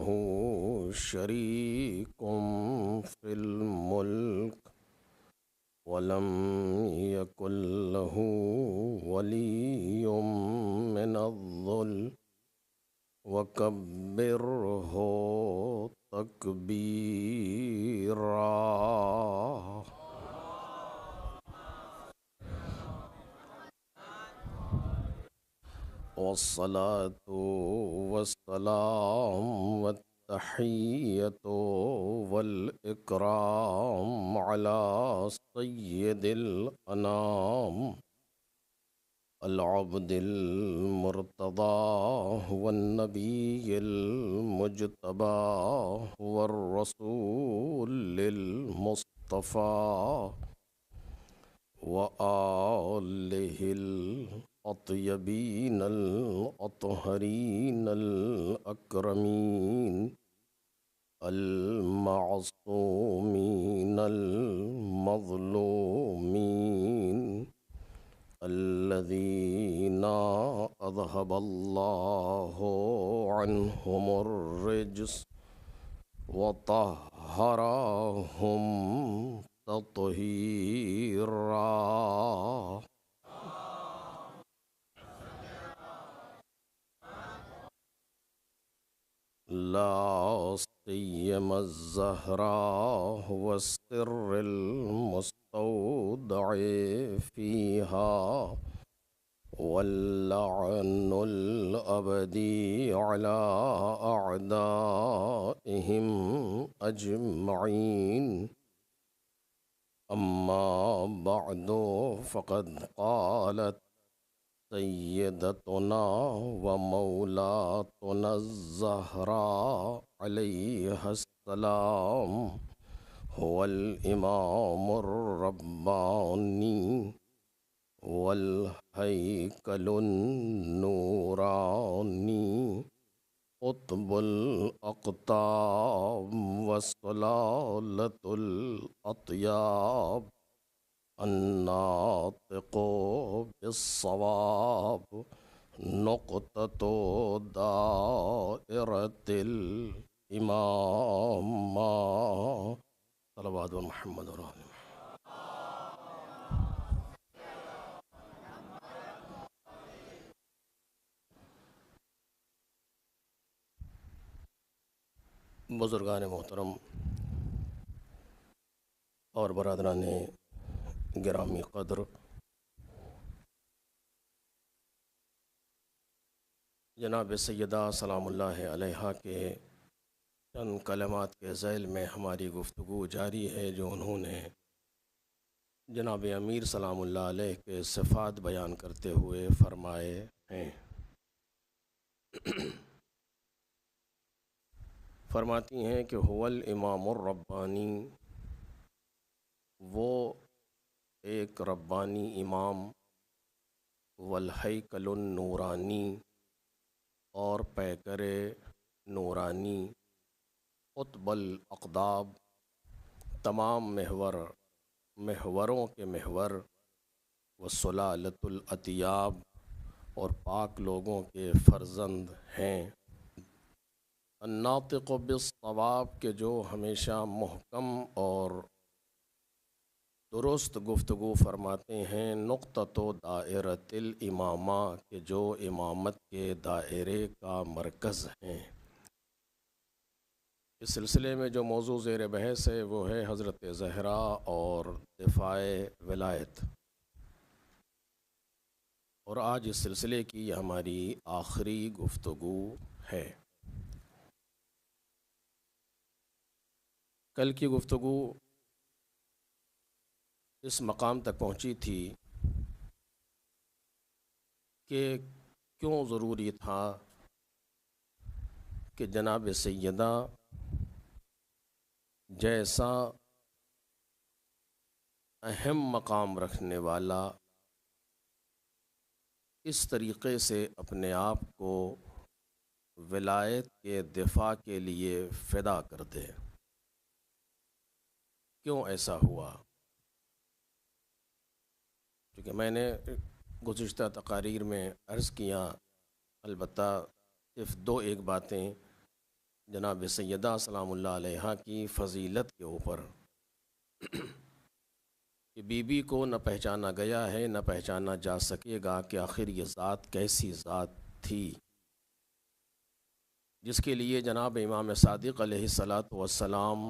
लहू शरीकुम फिल मुल्क वलम यकुल लहू वलियुम मिनज़्ज़ुल्ल वकब्बिरहु तकबीरा। वस्सलातु वस्सलाम वत्तहिय्यतु वल इकराम अला सय्यिदिल अनाम अल अब्दिल मुर्तदा वन नबिय्यिल मुज्तबा वर रसूलिल मुस्तफ़ा व आलिहिल अतयबीनल अतहरीनल अकरमीन अल मासूमीनल मज़लूमीन अल्लज़ीना अज़हबल्लाहु अन्हुमुर रिज्स व तह्हरहुम तत्हीरा। ला सिय्यमा ज़हरा वस्सिर्रिल मुस्तौदअ फ़ीहा वल्लअनुल अबदी अला अअदाइहिम अजमईन। अम्मा बअदु फ़क़द क़ालत सय्यदतुना व मौलातुना ज़हरा अलैहिस्सलाम हुवल इमामुर रब्बानी वल हैकलुन नूरानी क़ुत्बुल अक़ताब वस्सलालतुल अतयाब अन्नातिक़ु बिस्सवाब नुक़्ततु दाइरतिल इमामा। सल्लल्लाहु मुहम्मद व आले बुज़ुर्गान मोहतरम और बरादरान गिरामी क़द्र, जनाब सैयदा सलामुल्लाह अलैहा के चंद कलमात के ज़ैल में हमारी गुफ्तगू जारी है, जो उन्होंने जनाब अमीर सलामुल्लाह अलैह के सिफ़ात बयान करते हुए फ़रमाए हैं। फरमाती हैं कि हुवल इमामुर रब्बानी, वो एक रब्बानी इमाम, वल हैकलुन नूरानी, और पैकरे नूरानी, क़ुत्बुल अक़दाब, तमाम महवरों के महवर, व सुलालतुल अतियाब, और पाक लोगों के फ़र्जंद हैं। अन्नातिक़ु बिस्सवाब, के जो हमेशा मुहकम और दुरुस्त गुफ्तगू फरमाते हैं। नुक़्ततु दाइरतिल इमामा, के जो इमामत के दायरे का मरकज़ हैं। इस सिलसिले में जो मौजू ज़ेर बहस है वो है हज़रत ज़हरा और दिफ़ाए विलायत, और आज इस सिलसिले की हमारी आखिरी गुफ्तगू है। कल की गुफ्तगू इस मकाम तक पहुँची थी कि क्यों ज़रूरी था कि जनाब सैयदा जैसा अहम मकाम रखने वाला इस तरीक़े से अपने आप को विलायत के दिफ़ा के लिए फ़िदा कर दे। क्यों ऐसा हुआ? क्योंकि मैंने गुज़िश्ता तक़ारीर में अर्ज़ किया, अलबत्ता सिर्फ़ दो एक बातें जनाब सैयदा सलामुल्लाह अलैहा की फ़जीलत के ऊपर कि बीबी को न पहचाना गया है न पहचाना जा सकेगा कि आखिर ये ज़ात कैसी ज़ात थी, जिसके लिए जनाब इमाम सादिक़ अलैहिस्सलातु वस्सलाम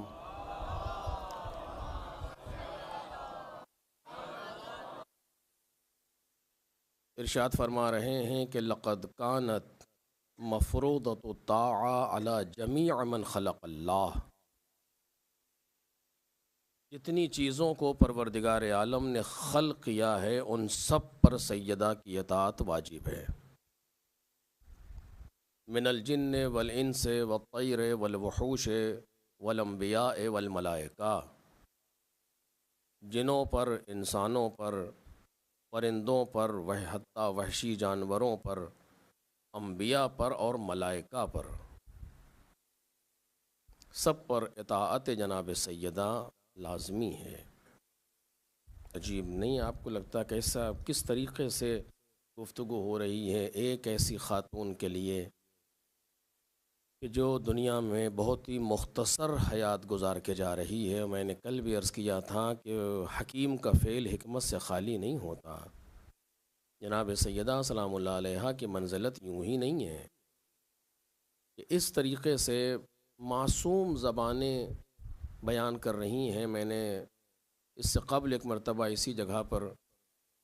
इरशाद फरमा रहे हैं कि लक़द कानत मफ़रूदतु ताआ अला जमीअ मन ख़लक़ल्लाह। जितनी चीज़ों को परवरदिगार आलम ने खल्क़ किया है उन सब पर सैयदा की अताअत वाजिब है। मिनल जिन्न वल इंस व तैर वल वहूश वल अंबिया वल मलाइका, जिनों पर, इंसानों पर, परिंदों पर, वह हत्ता वहशी जानवरों पर, अंबिया पर और मलाइका पर, सब पर इताअत जनाब सैयदा लाजमी है। अजीब नहीं आपको लगता कैसा किस तरीक़े से गुफ्तगू हो रही है एक ऐसी ख़ातून के लिए कि जो दुनिया में बहुत ही मुख्तसर हयात गुजार के जा रही है। मैंने कल भी अर्ज़ किया था कि हकीम का फ़ेल हिकमत से ख़ाली नहीं होता। जनाब सैयदा सलामुल्लाह अलैहा की मंज़िलत यूँ ही नहीं है कि इस तरीक़े से मासूम ज़बानें बयान कर रही हैं। मैंने इससे कबल एक मरतबा इसी जगह पर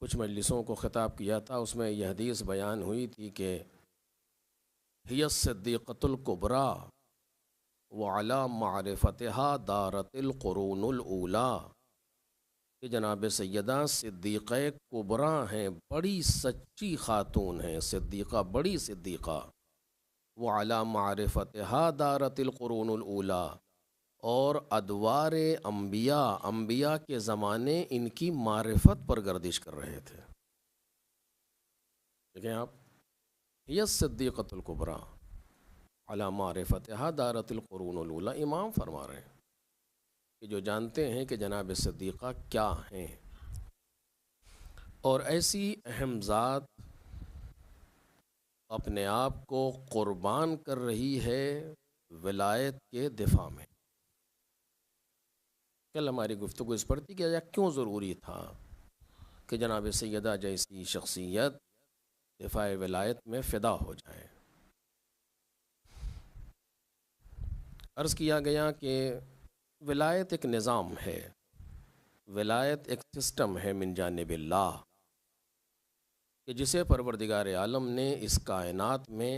कुछ मजलिसों को ख़िताब किया था, उसमें यह हदीस बयान हुई थी कि हिय सिद्दीक़तुल कुबरा व अला मारिफ़तिहा दारतिल क़ुरूनुल ऊला, कि जनाब सैयदा सिद्दीक़ा कुबरा हैं, बड़ी सच्ची ख़ातून हैं, सिद्दीक़ा बड़ी सिद्दीक़ा, व अला मारिफ़तिहा दारतिल क़ुरूनुल ऊला, और अदवार अम्बिया, अम्बिया के ज़माने इनकी मारिफत पर गर्दिश कर रहे थे। देखें आप, यस सिद्दीक़तुल कुबरा अला मारिफतिहा दारतिल क़ुरूनुल ऊला, इमाम फरमा रहे हैं कि जो जानते हैं कि जनाब सिद्दीक़ा क्या हैं, और ऐसी अहम ज़ात अपने आप को क़ुर्बान कर रही है विलायत के दिफा में। कल हमारी गुफ्तगू इस पर थी कि क्यों ज़रूरी था कि जनाब सैयदा जैसी शख्सियत दिफा विलायत में फ़िदा हो जाए। अर्ज़ किया गया कि विलायत एक निज़ाम है, विलायत एक सिस्टम है मिन जानिबिल्लाह, कि जिसे परवरदिगार आलम ने इस कायनात में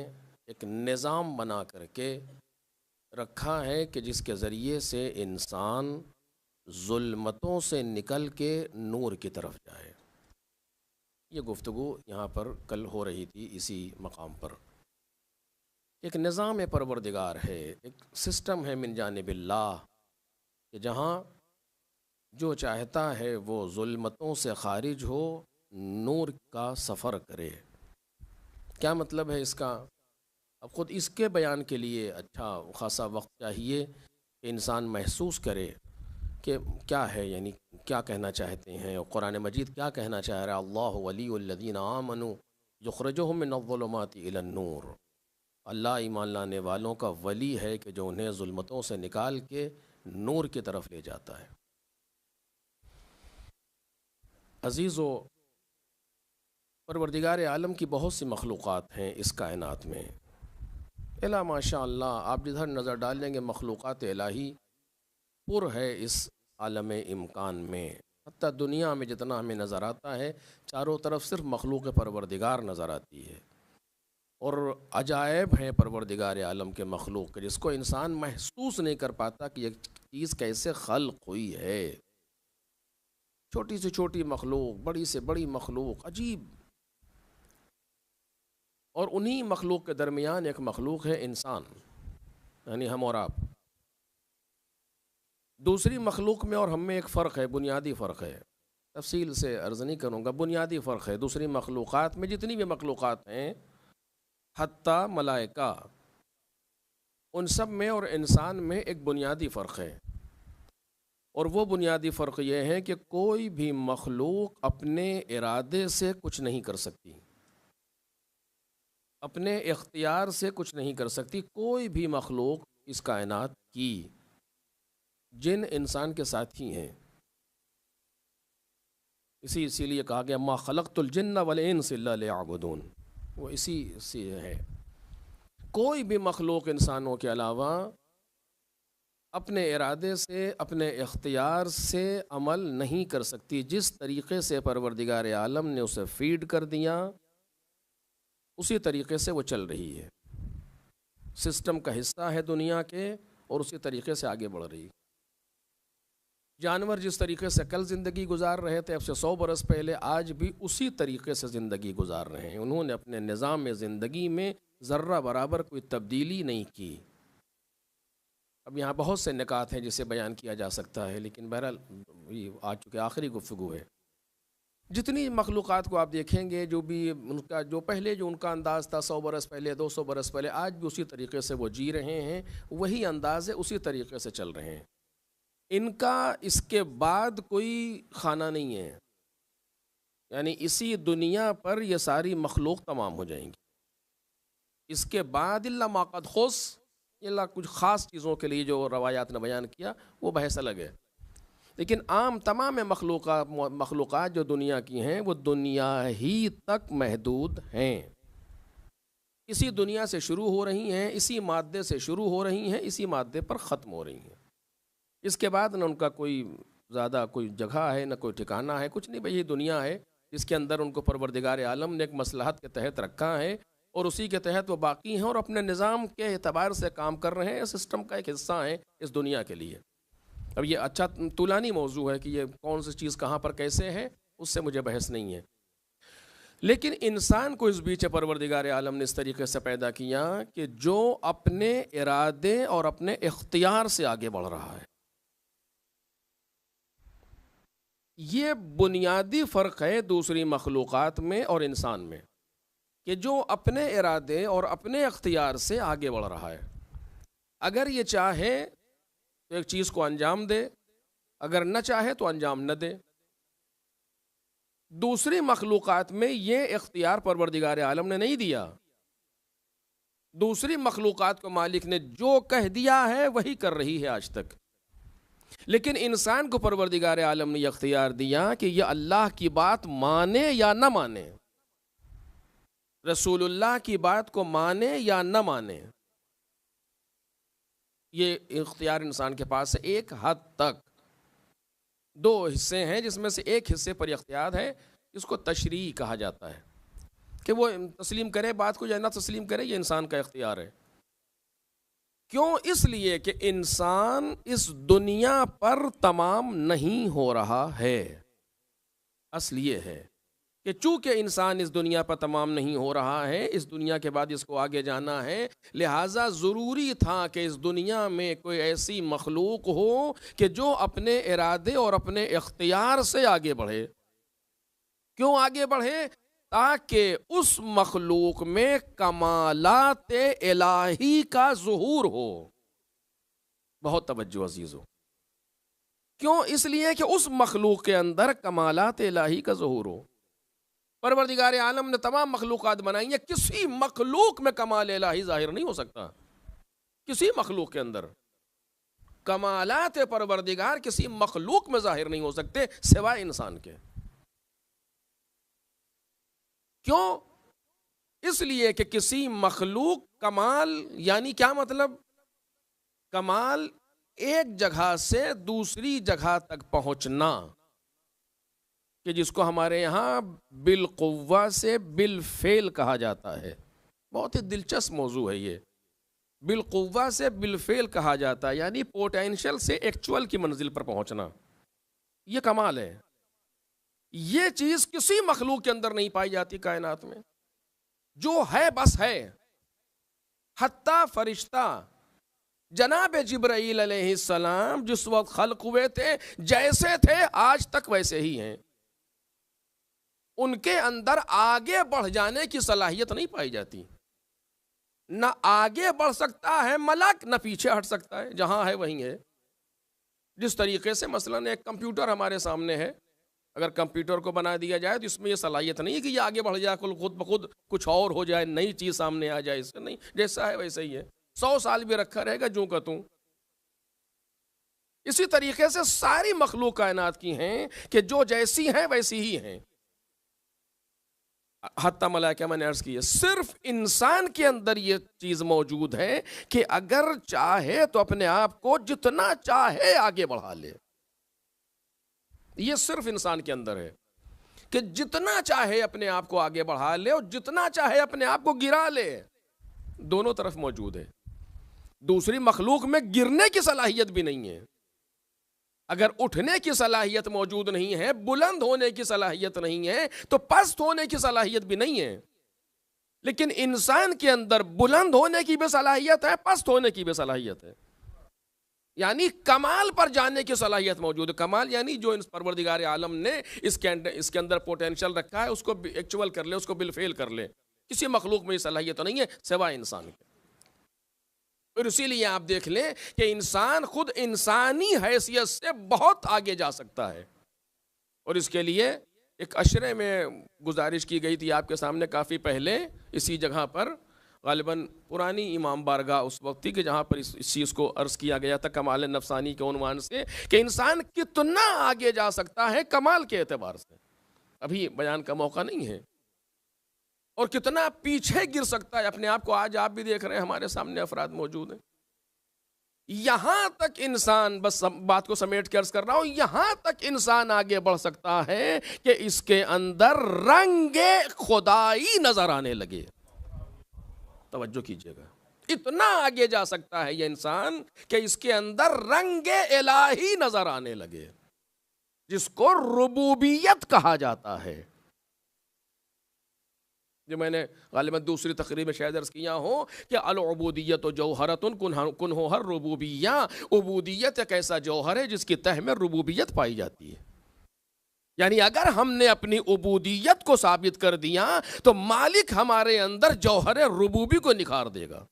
एक निज़ाम बना करके रखा है कि जिसके ज़रिए से इंसान ज़ुल्मतों से निकल के नूर की तरफ जाए। ये गुफ्तगू यहाँ पर कल हो रही थी इसी मकाम पर। एक निज़ाम परवरदिगार है, एक सिस्टम है मिन जानिबिल्लाह, कि जहाँ जो चाहता है वो ज़ुल्मतों से ख़ारिज हो, नूर का सफ़र करे। क्या मतलब है इसका? अब ख़ुद इसके बयान के लिए अच्छा ख़ासा वक्त चाहिए कि इंसान महसूस करे कि क्या है, यानी क्या कहना चाहते हैं, और कुरान मजीद क्या कहना चाह रहा है। अल्लाहु वलियुल्लज़ीना आमनू युख़रिजुहुम मिनज़्ज़ुलुमाति इलन्नूर, अल्लाह ईमान लाने वालों का वली है कि जो उन्हें ज़ुल्मतों से निकाल के नूर की तरफ ले जाता है। अज़ीज़ो, परवरदिगार आलम की बहुत सी मखलूक़ात हैं इस कायनात में, इला माशा अल्लाह। आप जिधर नज़र डालेंगे मखलूक़ात इलाही पुर है इस आलम इम्कान में। हत्ता दुनिया में जितना हमें नज़र आता है, चारों तरफ सिर्फ मखलूक़ परवरदिगार नज़र आती है, और अजायब हैं परवरदिगार आलम के मखलूक़ के, जिसको इंसान महसूस नहीं कर पाता कि एक चीज़ कैसे खल्क़ हुई है। छोटी से छोटी मखलूक़, बड़ी से बड़ी मखलूक़, अजीब। और उन्हीं मखलूक़ के दरमियान एक मखलूक़ है इंसान, यानी हम और आप। दूसरी मखलूक़ में और हम में एक फ़र्क है, बुनियादी फ़र्क है, तफसील से अर्ज़ नहीं करूँगा, बुनियादी फ़र्क है। दूसरी मखलूक़ात में, जितनी भी मखलूक़ात हैं, हत्ता मलाइका, उन सब में और इंसान में एक बुनियादी फ़र्क है, और वो बुनियादी फ़र्क ये है कि कोई भी मखलूक़ अपने इरादे से कुछ नहीं कर सकती, अपने इख्तियार से कुछ नहीं कर सकती। कोई भी मखलूक़ इस कायनात की जिन इंसान के साथी हैं, इसीलिए कहा गया मा खलक़तुल जिन्न वल इंस इल्ला लियअबुदून, वो इसी से है। कोई भी मखलूक इंसानों के अलावा अपने इरादे से, अपने इख्तियार से अमल नहीं कर सकती। जिस तरीक़े से परवरदिगार आलम ने उसे फीड कर दिया, उसी तरीक़े से वो चल रही है, सिस्टम का हिस्सा है दुनिया के, और उसी तरीक़े से आगे बढ़ रही है। जानवर जिस तरीक़े से कल ज़िंदगी गुजार रहे थे, अब से 100 बरस पहले, आज भी उसी तरीक़े से ज़िंदगी गुजार रहे हैं। उन्होंने अपने निज़ाम ज़िंदगी में ज़र्रा बराबर कोई तब्दीली नहीं की। अब यहाँ बहुत से निकात हैं जिसे बयान किया जा सकता है, लेकिन बहरहाल ये आ चुके आखिरी गुफ्तगू है। जितनी मखलूक़ात को आप देखेंगे, जो भी उनका जो पहले जो उनका अंदाज़ था 100 बरस पहले, 200 बरस पहले, आज भी उसी तरीक़े से वो जी रहे हैं, वही अंदाज़ है, उसी तरीक़े से चल रहे हैं। इनका इसके बाद कोई खाना नहीं है, यानी इसी दुनिया पर ये सारी मखलूक तमाम हो जाएंगी। इसके बाद इल्ला मा क़द खुस, इल्ला कुछ ख़ास चीज़ों के लिए जो रवायात ने बयान किया वो बहस अलग है, लेकिन आम तमाम मखलूक़ात जो दुनिया की हैं वो दुनिया ही तक महदूद हैं। इसी दुनिया से शुरू हो रही हैं, इसी मादे से शुरू हो रही हैं, इसी मादे पर ख़त्म हो रही हैं। इसके बाद न उनका कोई ज़्यादा कोई जगह है, न कोई ठिकाना है, कुछ नहीं। भाई ये दुनिया है जिसके अंदर उनको परवरदिगार आलम ने एक मसलहत के तहत रखा है, और उसी के तहत वो बाकी हैं और अपने निज़ाम के एतबार से काम कर रहे हैं। सिस्टम का एक हिस्सा है इस दुनिया के लिए। अब ये अच्छा तुलानी मौजू है कि ये कौन सी चीज़ कहाँ पर कैसे है, उससे मुझे बहस नहीं है। लेकिन इंसान को इस बीच परवरदिगार आलम ने इस तरीके से पैदा किया कि जो अपने इरादे और अपने इख्तियार से आगे बढ़ रहा है। ये बुनियादी फ़र्क है दूसरी मखलूक़ात में और इंसान में, कि जो अपने इरादे और अपने इख्तियार से आगे बढ़ रहा है। अगर ये चाहे तो एक चीज़ को अंजाम दे, अगर न चाहे तो अंजाम न दे। दूसरी मखलूक़ात में ये इख्तियार परवरदिगार आलम ने नहीं दिया। दूसरी मखलूक़ात को मालिक ने जो कह दिया है वही कर रही है आज तक। लेकिन इंसान को परवरदिगार आलम ने इख्तियार दिया कि यह अल्लाह की बात माने या न माने, रसूलुल्लाह की बात को माने या न माने। ये इख्तियार इंसान के पास है एक हद तक। दो हिस्से हैं जिसमें से एक हिस्से पर इख्तियार है, इसको तशरी कहा जाता है, कि वो तस्लीम करे बात को या ना तस्लीम करे, ये इंसान का इख्तियार है। क्यों? इसलिए कि इंसान इस दुनिया पर तमाम नहीं हो रहा है। असल ये है कि चूँकि इंसान इस दुनिया पर तमाम नहीं हो रहा है, इस दुनिया के बाद इसको आगे जाना है, लिहाजा ज़रूरी था कि इस दुनिया में कोई ऐसी मखलूक हो कि जो अपने इरादे और अपने इख्तियार से आगे बढ़े। क्यों आगे बढ़े? ताकि उस मखलूक में कमालात इलाही का ज़ुहूर हो। बहुत तवज्जो अज़ीज़ो। क्यों? इसलिए कि उस मखलूक के अंदर कमालात इलाही का ज़ुहूर हो। परवरदिगार आलम ने तमाम मखलूक़ात बनाई हैं, किसी मखलूक में कमाल इलाही ज़ाहिर नहीं हो सकता। किसी मखलूक के अंदर कमालात परवरदिगार किसी मखलूक में ज़ाहिर नहीं हो सकते सिवाय इंसान के। क्यों? इसलिए कि किसी मखलूक कमाल, यानी क्या मतलब? कमाल एक जगह से दूसरी जगह तक पहुंचना, कि जिसको हमारे यहाँ बिलकुव्वा से बिलफेल कहा जाता है। बहुत ही दिलचस्प मौजू है ये। बिलकुव्वा से बिलफेल कहा जाता है, यानी पोटेंशियल से एक्चुअल की मंजिल पर पहुंचना, ये कमाल है। ये चीज किसी मखलूक के अंदर नहीं पाई जाती कायनात में। जो है बस है। हत्ता फरिश्ता जनाब जिब्राईल अलैहिस्सलाम जिस वक्त खल्क हुए थे, जैसे थे आज तक वैसे ही हैं। उनके अंदर आगे बढ़ जाने की सलाहियत नहीं पाई जाती। न आगे बढ़ सकता है मलक, न पीछे हट सकता है, जहां है वहीं है। जिस तरीके से मसलन एक कंप्यूटर हमारे सामने है, अगर कंप्यूटर को बना दिया जाए तो इसमें यह सलाहियत नहीं है कि ये आगे बढ़ जाए, खुद ब खुद कुछ और हो जाए, नई चीज़ सामने आ जाए। इससे नहीं, जैसा है वैसे ही है। 100 साल भी रखा रहेगा जूं का तूं। इसी तरीके से सारी मखलूक कायनात की हैं कि जो जैसी हैं वैसी ही हैं। हत्ता मलाइका मैंने अर्ज की है, सिर्फ इंसान के अंदर ये चीज मौजूद है कि अगर चाहे तो अपने आप को जितना चाहे आगे बढ़ा ले। ये सिर्फ इंसान के अंदर है कि जितना चाहे अपने आप को आगे बढ़ा ले और जितना चाहे अपने आप को गिरा ले। दोनों तरफ मौजूद है। दूसरी मखलूक में गिरने की सलाहियत भी नहीं है। अगर उठने की सलाहियत मौजूद नहीं है, बुलंद होने की सलाहियत नहीं है, तो पस्त होने की सलाहियत भी नहीं है। लेकिन इंसान के अंदर बुलंद होने की भी सलाहियत है, पस्त होने की भी सलाहियत है। यानी कमाल पर जाने की सलाहियत मौजूद है। कमाल यानी जो परवरदिगार आलम ने इसके अंदर पोटेंशियल रखा है उसको एक्चुअल कर ले, उसको बिलफेल कर ले। किसी मखलूक में ये सलाहियत तो नहीं है सिवाय इंसान के। और इसीलिए आप देख लें कि इंसान खुद इंसानी हैसियत से बहुत आगे जा सकता है। और इसके लिए एक अशरे में गुजारिश की गई थी आपके सामने काफ़ी पहले इसी जगह पर, गालिबन पुरानी इमाम बारगाह उस वक्त थी कि जहाँ पर इस चीज़ को अर्ज़ किया गया था कमाल नफसानी के उन्वान से कि इंसान कितना आगे जा सकता है कमाल के एतबार से। अभी बयान का मौका नहीं है। और कितना पीछे गिर सकता है अपने आप को। आज आप भी देख रहे हैं, हमारे सामने अफराद मौजूद हैं। यहां तक इंसान, बस बात को समेट के अर्ज कर रहा हूं, यहां तक इंसान आगे बढ़ सकता है कि इसके अंदर रंगे खुदाई नजर आने लगे। तवज्जो कीजिएगा, इतना आगे जा सकता है यह इंसान कि इसके अंदर रंगे इलाही नजर आने लगे, जिसको रुबूबियत कहा जाता है। जो मैंने गालिबन दूसरी तकरीर में शायद अर्ज़ किया हो कि अल उबूदियत जौहरतुन कुन्हो हर रुबूबिया। उबूदियत एक ऐसा जौहर है जिसकी तह में रुबूबियत पाई जाती है। यानी अगर हमने अपनी उबूदियत को साबित कर दिया तो मालिक हमारे अंदर जौहर रुबूबी को निखार देगा।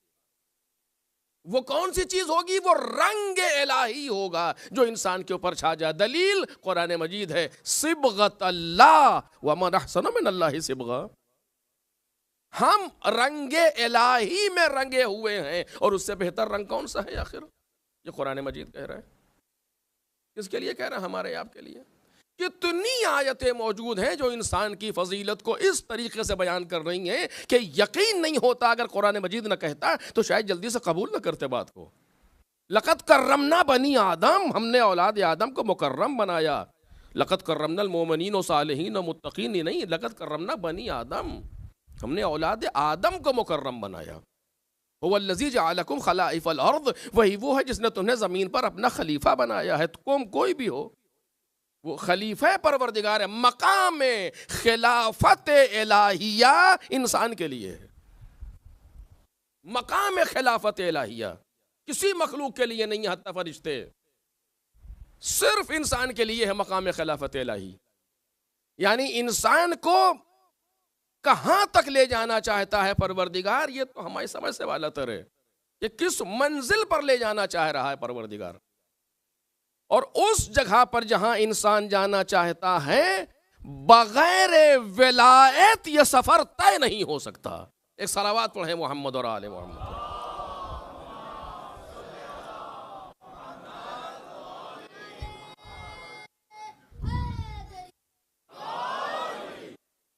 वो कौन सी चीज होगी? वो रंग इलाही होगा जो इंसान के ऊपर छा जाए। दलील कुरान मजीद है, सिबगत अल्लाह व मन अहसन मिनल्लाहि सिबगा। हम रंगे इलाही में रंगे हुए हैं, और उससे बेहतर रंग कौन सा है आखिर? ये कुरान मजीद कह रहा है। किसके लिए कह रहा है? हमारे आपके लिए। कितनी आयतें मौजूद हैं जो इंसान की फजीलत को इस तरीके से बयान कर रही हैं कि यकीन नहीं होता अगर कुरान मजीद न कहता तो शायद जल्दी से कबूल न करते बात को। लक़द कर्रमना बनी आदम, हमने औलाद आदम को मुकर्रम बनाया। लक़द कर्रमनल मोमिनीन व सालिहीन व मुत्तकीन नहीं, लक़द कर्रमना बनी आदम, हमने औलाद आदम को मुकर्रम बनाया। हुवल्लज़ी जअलकुम खलाइफ़ल अर्द, वही वो है जिसने तुम्हें ज़मीन पर अपना खलीफा बनाया है। तुम कोई भी हो, वो खलीफा परवरदिगार है। मकाम खिलाफत इलाहिया इंसान के लिए है। मकाम खिलाफत इलाहिया किसी मखलूक के लिए नहीं है, हत्ता फरिश्ते, सिर्फ इंसान के लिए है मकाम खिलाफत इलाही। यानी इंसान को कहां तक ले जाना चाहता है परवरदिगार, ये तो हमारी समझ से वाला तर है कि किस मंजिल पर ले जाना चाह रहा है परवरदिगार। और उस जगह पर जहां इंसान जाना चाहता है, बगैर विलायत यह सफर तय नहीं हो सकता। एक सलावात पढ़े मोहम्मद और आले मोहम्मद।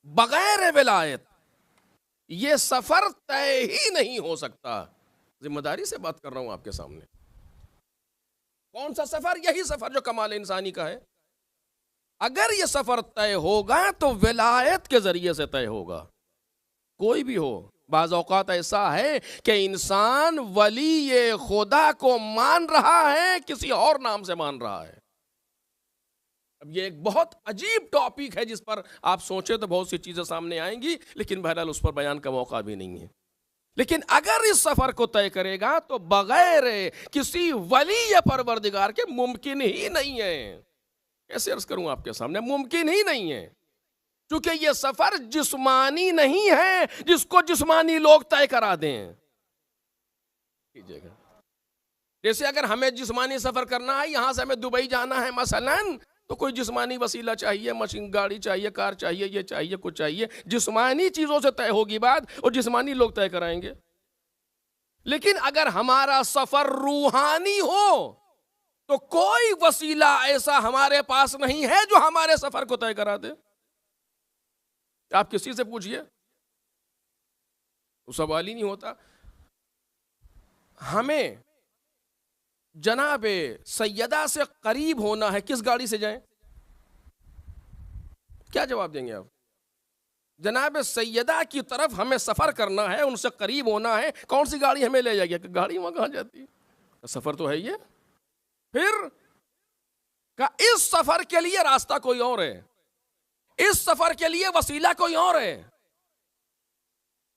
बगैर विलायत ये सफर तय ही नहीं हो सकता। जिम्मेदारी से बात कर रहा हूं आपके सामने। कौन सा सफर? यही सफर जो कमाल इंसानी का है। अगर ये सफर तय होगा तो विलायत के जरिए से तय होगा। कोई भी हो, बाज़ औक़ात ऐसा है कि इंसान वली खुदा को मान रहा है, किसी और नाम से मान रहा है। अब ये एक बहुत अजीब टॉपिक है जिस पर आप सोचे तो बहुत सी चीजें सामने आएंगी, लेकिन बहरहाल उस पर बयान का मौका भी नहीं है। लेकिन अगर इस सफर को तय करेगा तो बगैर किसी वली परवरदिगार के मुमकिन ही नहीं है। कैसे अर्ज करूं आपके सामने? मुमकिन ही नहीं है, क्योंकि यह सफर जिस्मानी नहीं है जिसको जिस्मानी लोग तय करा दें। जैसे अगर हमें जिस्मानी सफर करना है, यहां से हमें दुबई जाना है मसलन, तो कोई जिस्मानी वसीला चाहिए, मशीन गाड़ी चाहिए, कार चाहिए, ये चाहिए, कुछ चाहिए। जिस्मानी चीजों से तय होगी बात और जिस्मानी लोग तय कराएंगे। लेकिन अगर हमारा सफर रूहानी हो तो कोई वसीला ऐसा हमारे पास नहीं है जो हमारे सफर को तय करा दे। आप किसी से पूछिए, वो सवाल ही नहीं होता। हमें जनाबे सैयदा से करीब होना है, किस गाड़ी से जाएं? क्या जवाब देंगे आप? जनाब सैयदा की तरफ हमें सफर करना है, उनसे करीब होना है, कौन सी गाड़ी हमें ले जाएगी? गाड़ी वहां कहां जाती है? सफर तो है ये। फिर का इस सफर के लिए रास्ता कोई और है, इस सफर के लिए वसीला कोई और है।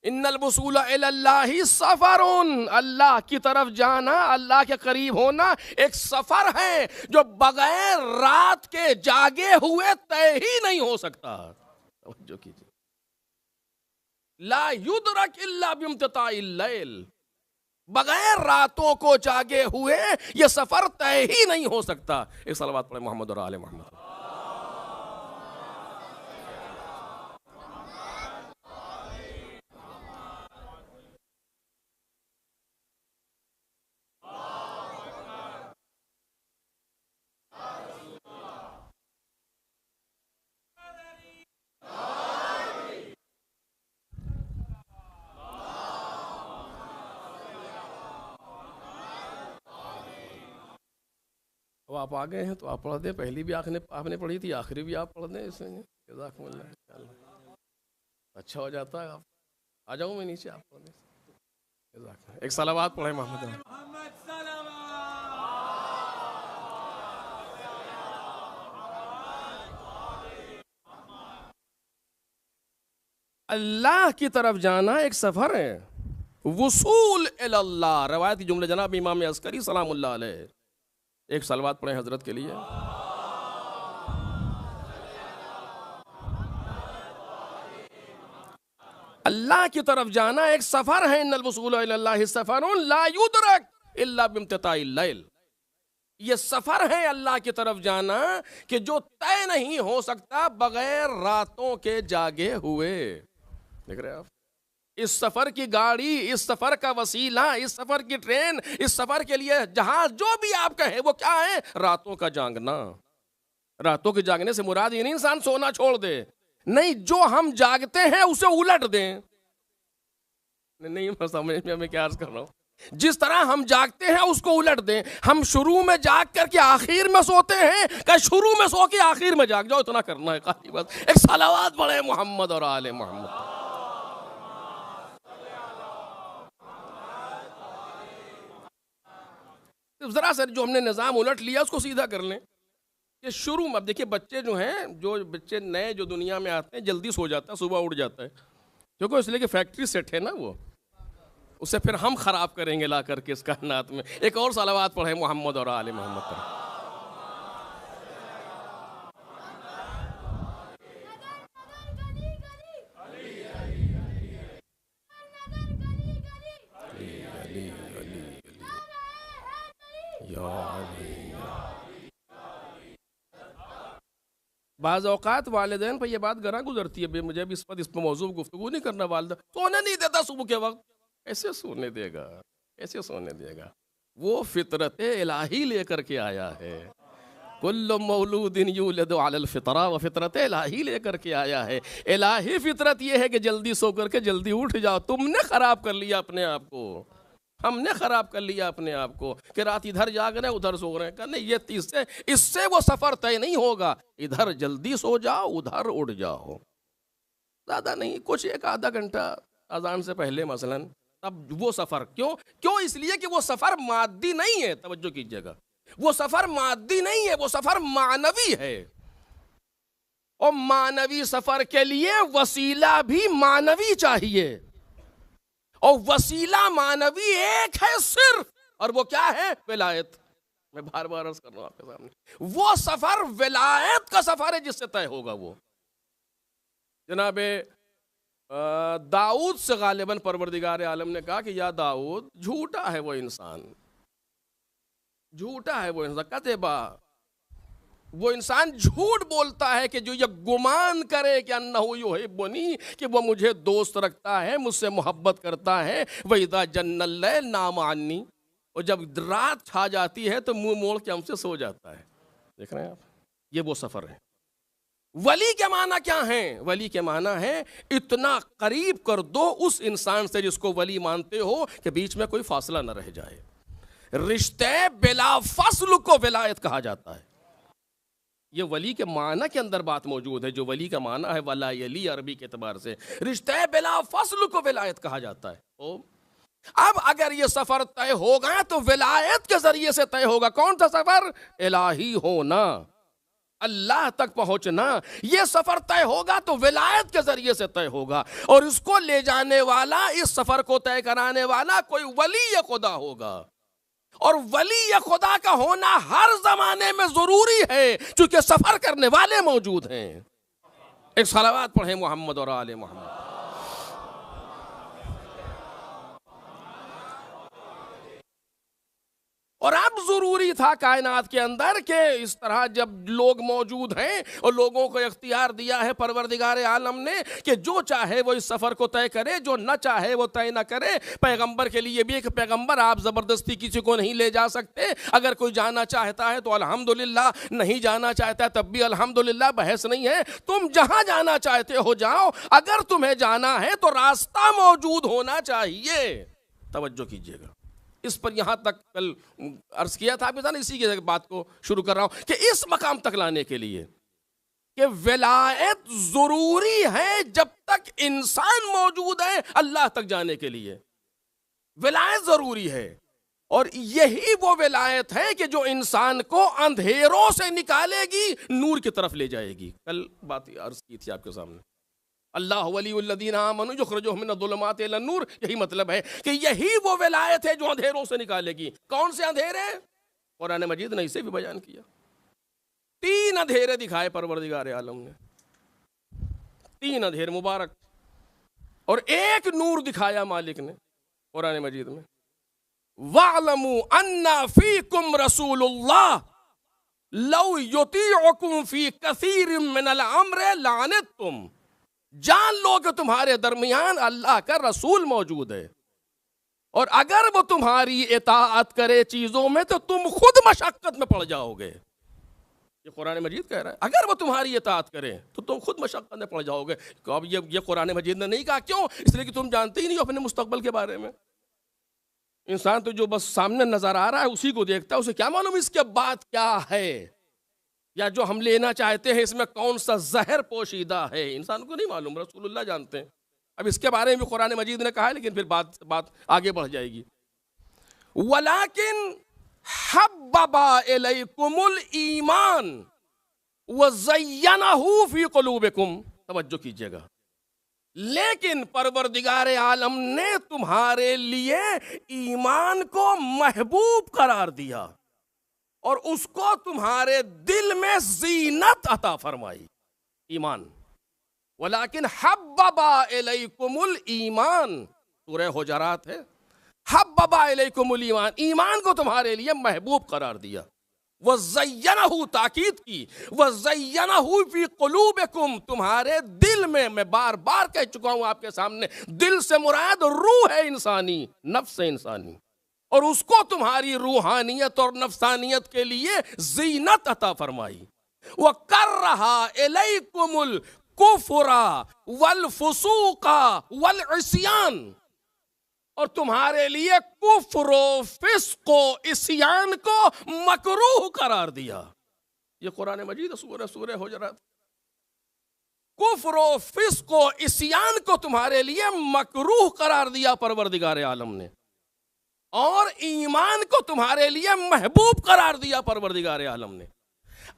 इन्नल वसूला इलल्लाहि सफरुन, अल्लाह की तरफ जाना, अल्लाह के करीब होना एक सफर है जो बगैर रात के जागे हुए तय ही नहीं हो सकता। जो कीजिए, ला युदरक इल्ला बिम्तिताइल लैल, बगैर रातों को जागे हुए ये सफर तय ही नहीं हो सकता। एक सलावत पढ़े मोहम्मद और आले मोहम्मद। अब आप आ गए हैं तो आप पढ़ दें। पहली भी आपने पढ़ी थी, आखिरी भी आप पढ़ दें। इसमें अच्छा हो जाता है। आप आ जाऊँ मैं नीचे, आप पढ़ दें। एक सलावत पढ़े मोहम्मद। अल्लाह की तरफ जाना एक सफर है, वसूल इलल्लाह। रवायती जुमले जनाब इमाम अस्करी सलामुल्लाह अलैह। एक सलवात पढ़े हजरत के लिए। अल्लाह की तरफ जाना एक सफर है। इन्नल वसूल इलल्लाहि सफरुन ला युदरक इल्ला बिम्तिताइल लैल। ये सफर है अल्लाह की तरफ जाना कि जो तय नहीं हो सकता बगैर रातों के जागे हुए। देख रहे हैं आप, इस सफर की गाड़ी, इस सफर का वसीला, इस सफर की ट्रेन, इस सफर के लिए जहाज, जो भी आप कहें वो क्या है? रातों का जागना। रातों के जागने से मुराद ये नहीं इंसान सोना छोड़ दे, नहीं, जो हम जागते हैं उसे उलट दें। नहीं मैं समझ में, मैं क्या अर्ज कर रहा हूं, जिस तरह हम जागते हैं उसको उलट दें। हम शुरू में जाग करके आखिर में सोते हैं, क्या शुरू में सो के आखिर में जाग जाओ, इतना करना है खाली बस। एक सलावत पढ़े मोहम्मद और आले मोहम्मद। जरा सर जो हमने निज़ाम उलट लिया उसको सीधा कर लें कि शुरू में। अब देखिए बच्चे जो हैं, जो बच्चे नए जो दुनिया में आते हैं जल्दी सो जाता है, सुबह उठ जाता है, क्योंकि इसलिए कि फैक्ट्री सेट है ना, वो उसे फिर हम खराब करेंगे ला करके इस कायनात में। एक और सलावत पढ़े मोहम्मद और आले मोहम्मद पर। बाज़ औक़ात वालिदैन पर यह बात गरा गुजरती है, मुझे भी इस पर मौजूद गुफ्तगू नहीं करना। वालिदा सोने नहीं देता सुबह के वक्त, ऐसे सोने देगा, ऐसे सोने देगा? वो फितरत इलाही लेकर के आया है। कुल्लु मौलूदिन यूलदु अलल फितरा, व फितरत इलाही लेकर के आया है। इलाही फितरत ये है कि जल्दी सो करके जल्दी उठ जाओ। तुमने खराब कर लिया अपने आप को, हमने खराब कर लिया अपने आप को कि रात इधर जाग रहे हैं उधर सो रहे हैं। नहीं, ये इससे वो सफर तय नहीं होगा। इधर जल्दी सो जाओ, उधर उठ जाओ, ज्यादा नहीं, कुछ एक आधा घंटा अजान से पहले मसलन, तब वो सफर। क्यों? इसलिए कि वो सफर मादी नहीं है। तवज्जो कीजिएगा, वो सफर मादी नहीं है, वो सफर मानवी है। और मानवी सफर के लिए वसीला भी मानवी चाहिए, और वसीला मानवी एक है सिर्फ, और वो क्या है? विलायत। मैं बार बार अर्ज कर रहा हूं आपके सामने, वो सफर विलायत का सफर है जिससे तय होगा वो। जनाबे दाऊद से गालिबन परवरदिगार आलम ने कहा कि या दाऊद, झूठा है वो इंसान, झूठा है वो इंसान। कतेबा वो इंसान झूठ बोलता है कि जो ये गुमान करे कि अन्नहु युहिब्बुनी, कि वो मुझे दोस्त रखता है, मुझसे मोहब्बत करता है। वइज़ा जन्नल लैल नाम अन्नी, और जब रात छा जाती है तो मुंह मोड़ के हमसे सो जाता है। देख रहे हैं आप, ये वो सफर है। वली के माना क्या है? वली के माना है इतना करीब कर दो उस इंसान से जिसको वली मानते हो कि बीच में कोई फासला न रह जाए। रिश्ते बिला फस्ल को विलायत कहा जाता है। ये वली के माना के अंदर बात मौजूद है। जो वली का माना है वला यली, अरबी के एतबार से रिश्ते बिला फस्ल को विलायत कहा जाता है। तो अब अगर ये सफर तय होगा तो विलायत के जरिए से तय होगा। कौन सा सफर? इलाही होना, अल्लाह तक पहुंचना। ये सफर तय होगा तो विलायत के जरिए से तय होगा, और इसको ले जाने वाला, इस सफर को तय कराने वाला कोई वली खुदा होगा। और वली खुदा का होना हर जमाने में जरूरी है, क्योंकि सफर करने वाले मौजूद हैं। एक सलावत पढ़े मोहम्मद और आले मोहम्मद। और अब जरूरी था कायनात के अंदर कि इस तरह जब लोग मौजूद हैं और लोगों को इख्तियार दिया है परवरदिगार आलम ने कि जो चाहे वो इस सफ़र को तय करे, जो न चाहे वो तय न करे। पैगंबर के लिए भी एक पैगंबर, आप ज़बरदस्ती किसी को नहीं ले जा सकते। अगर कोई जाना चाहता है तो अल्हम्दुलिल्लाह, नहीं जाना चाहता है तब भी अल्हम्दुलिल्लाह, बहस नहीं है। तुम जहाँ जाना चाहते हो जाओ, अगर तुम्हें जाना है तो रास्ता मौजूद होना चाहिए। तवज्जो कीजिएगा इस पर। यहां तक कल अर्ज किया था आपके साथ, इसी की बात को शुरू कर रहा हूं कि इस मकाम तक लाने के लिए कि विलायत जरूरी है जब तक इंसान मौजूद है। अल्लाह तक जाने के लिए विलायत जरूरी है, और यही वो विलायत है कि जो इंसान को अंधेरों से निकालेगी, नूर की तरफ ले जाएगी। कल बात अर्ज की थी आपके सामने, अल्लाह वलियुल्लज़ीना आमनू युखरिजुहुम मिनज़्ज़ुलुमाति इलन नूर। यही मतलब है कि यही वो विलायत है जो अंधेरों से निकालेगी। कौन से अंधेरे? कुरान मजीद ने इसे भी बयान किया। 3 अंधेरे दिखाए परवरदिगार आलम ने, 3 अंधेरे मुबारक, और एक नूर दिखाया मालिक ने कुरान मजीद में। वअलमू अन्ना फीकुम रसूलुल्लाह लौ युतीउकुम फी कसीरिम मिनल अम्र लअनतुम। जान लो कि तुम्हारे दरमियान अल्लाह का रसूल मौजूद है, और अगर वो तुम्हारी इताअत करे चीजों में तो तुम खुद मशक्कत में पड़ जाओगे। ये कुरान मजीद कह रहा है, अगर वो तुम्हारी इताअत करे तो तुम खुद मशक्कत में पड़ जाओगे। तो अब ये कुरान मजीद ने नहीं कहा, क्यों? इसलिए कि तुम जानते ही नहीं हो अपने मुस्तकबल के बारे में। इंसान तो जो बस सामने नजर आ रहा है उसी को देखता है, उसे क्या मालूम इसके बाद क्या है, या जो हम लेना चाहते हैं इसमें कौन सा जहर पोशीदा है। इंसान को नहीं मालूम, रसूलुल्लाह जानते हैं। अब इसके बारे में भी कुरान मजीद ने कहा है, लेकिन फिर बात आगे बढ़ जाएगी। वलाकिन हब्बबा इलैकुमुल ईमान व ज़य्यनहु फी क़ुलूबिकुम। तवज्जो कीजिएगा, लेकिन परवरदिगार आलम ने तुम्हारे लिए ईमान को महबूब करार दिया और उसको तुम्हारे दिल में ज़ीनत अता फरमाई। ईमान, वलाकिन हब्बबा इलैकुमुल ईमान, सूरह हुजरात है। हब्बबा इलैकुमुल ईमान, ईमान को तुम्हारे लिए महबूब करार दिया। वज़य्यनहु, ताकीद की, वज़य्यनहु फी क़ुलूबिकुम, तुम्हारे दिल में। मैं बार बार कह चुका हूं आपके सामने, दिल से मुराद रूह है इंसानी, नफ्स इंसानी, और उसको तुम्हारी रूहानियत और नफ्सानियत के लिए ज़ीनत अता फरमाई। वह कर रहा इलैकुमुल कुफ्रा वल फुसूका वल इस्यान, और तुम्हारे लिए कुफ्र, फिस्को, इस्यान को मकरूह करार दिया। ये कुरान मजीद सूरह हुजरात। कुफ्र, फिस्को, इस्यान को तुम्हारे लिए मकरूह करार दिया परवरदिगार आलम ने, और ईमान को तुम्हारे लिए महबूब करार दिया परवरदिगार आलम ने।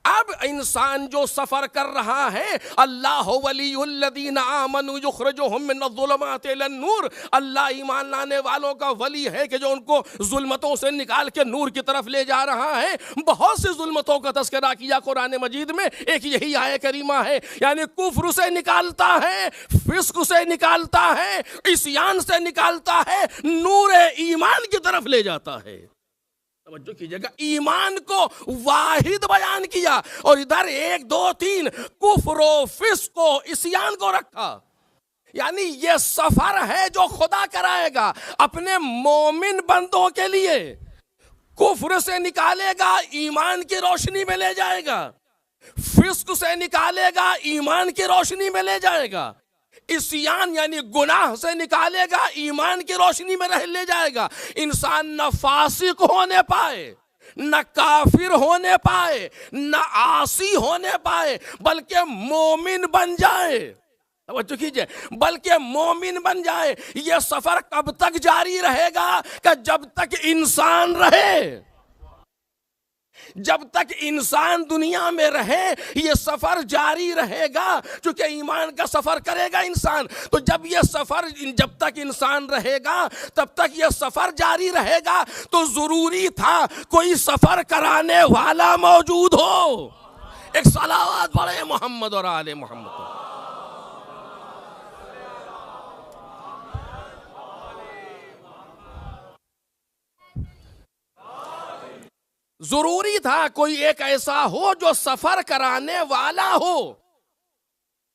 अब इंसान जो सफर कर रहा है, अल्लाह वलियुल्लज़ीना आमनू युखरिजुहुम मिनज़्ज़ुलुमाति इलन नूर, अल्लाह ईमान लाने वालों का वली है कि जो उनको जुल्मतों से निकाल के नूर की तरफ ले जा रहा है। बहुत सी जुल्मतों का तज़किरा किया कुरान मजीद में, एक यही आयत करीमा है, यानी कुफ्र से निकालता है, फिस्क से निकालता है, इस्यान से निकालता है, नूर ईमान की तरफ ले जाता है। तवज्जो कीजिएगा, ईमान को वाहिद बयान किया और इधर 1 2 3 कुफ्र फिस्को इस्यान को रखा। यानी ये सफर है जो खुदा कराएगा अपने मोमिन बंदों के लिए। कुफ्र से निकालेगा, ईमान की रोशनी में ले जाएगा। फिस्क से निकालेगा, ईमान की रोशनी में ले जाएगा। इस्यान यानी गुनाह से निकालेगा, ईमान की रोशनी में ले जाएगा। इंसान न फासिक होने पाए, न काफिर होने पाए, न आसी होने पाए, बल्कि मोमिन बन जाए। तवज्जो कीजिए, बल्कि मोमिन बन जाए। यह सफर कब तक जारी रहेगा? कि जब तक इंसान रहे, जब तक इंसान दुनिया में रहे यह सफर जारी रहेगा। क्योंकि ईमान का सफर करेगा इंसान, तो जब यह सफर, जब तक इंसान रहेगा तब तक यह सफर जारी रहेगा। तो जरूरी था कोई सफर कराने वाला मौजूद हो। एक सलावत पढ़े मोहम्मद और आले मोहम्मद। जरूरी था कोई एक ऐसा हो जो सफर कराने वाला हो,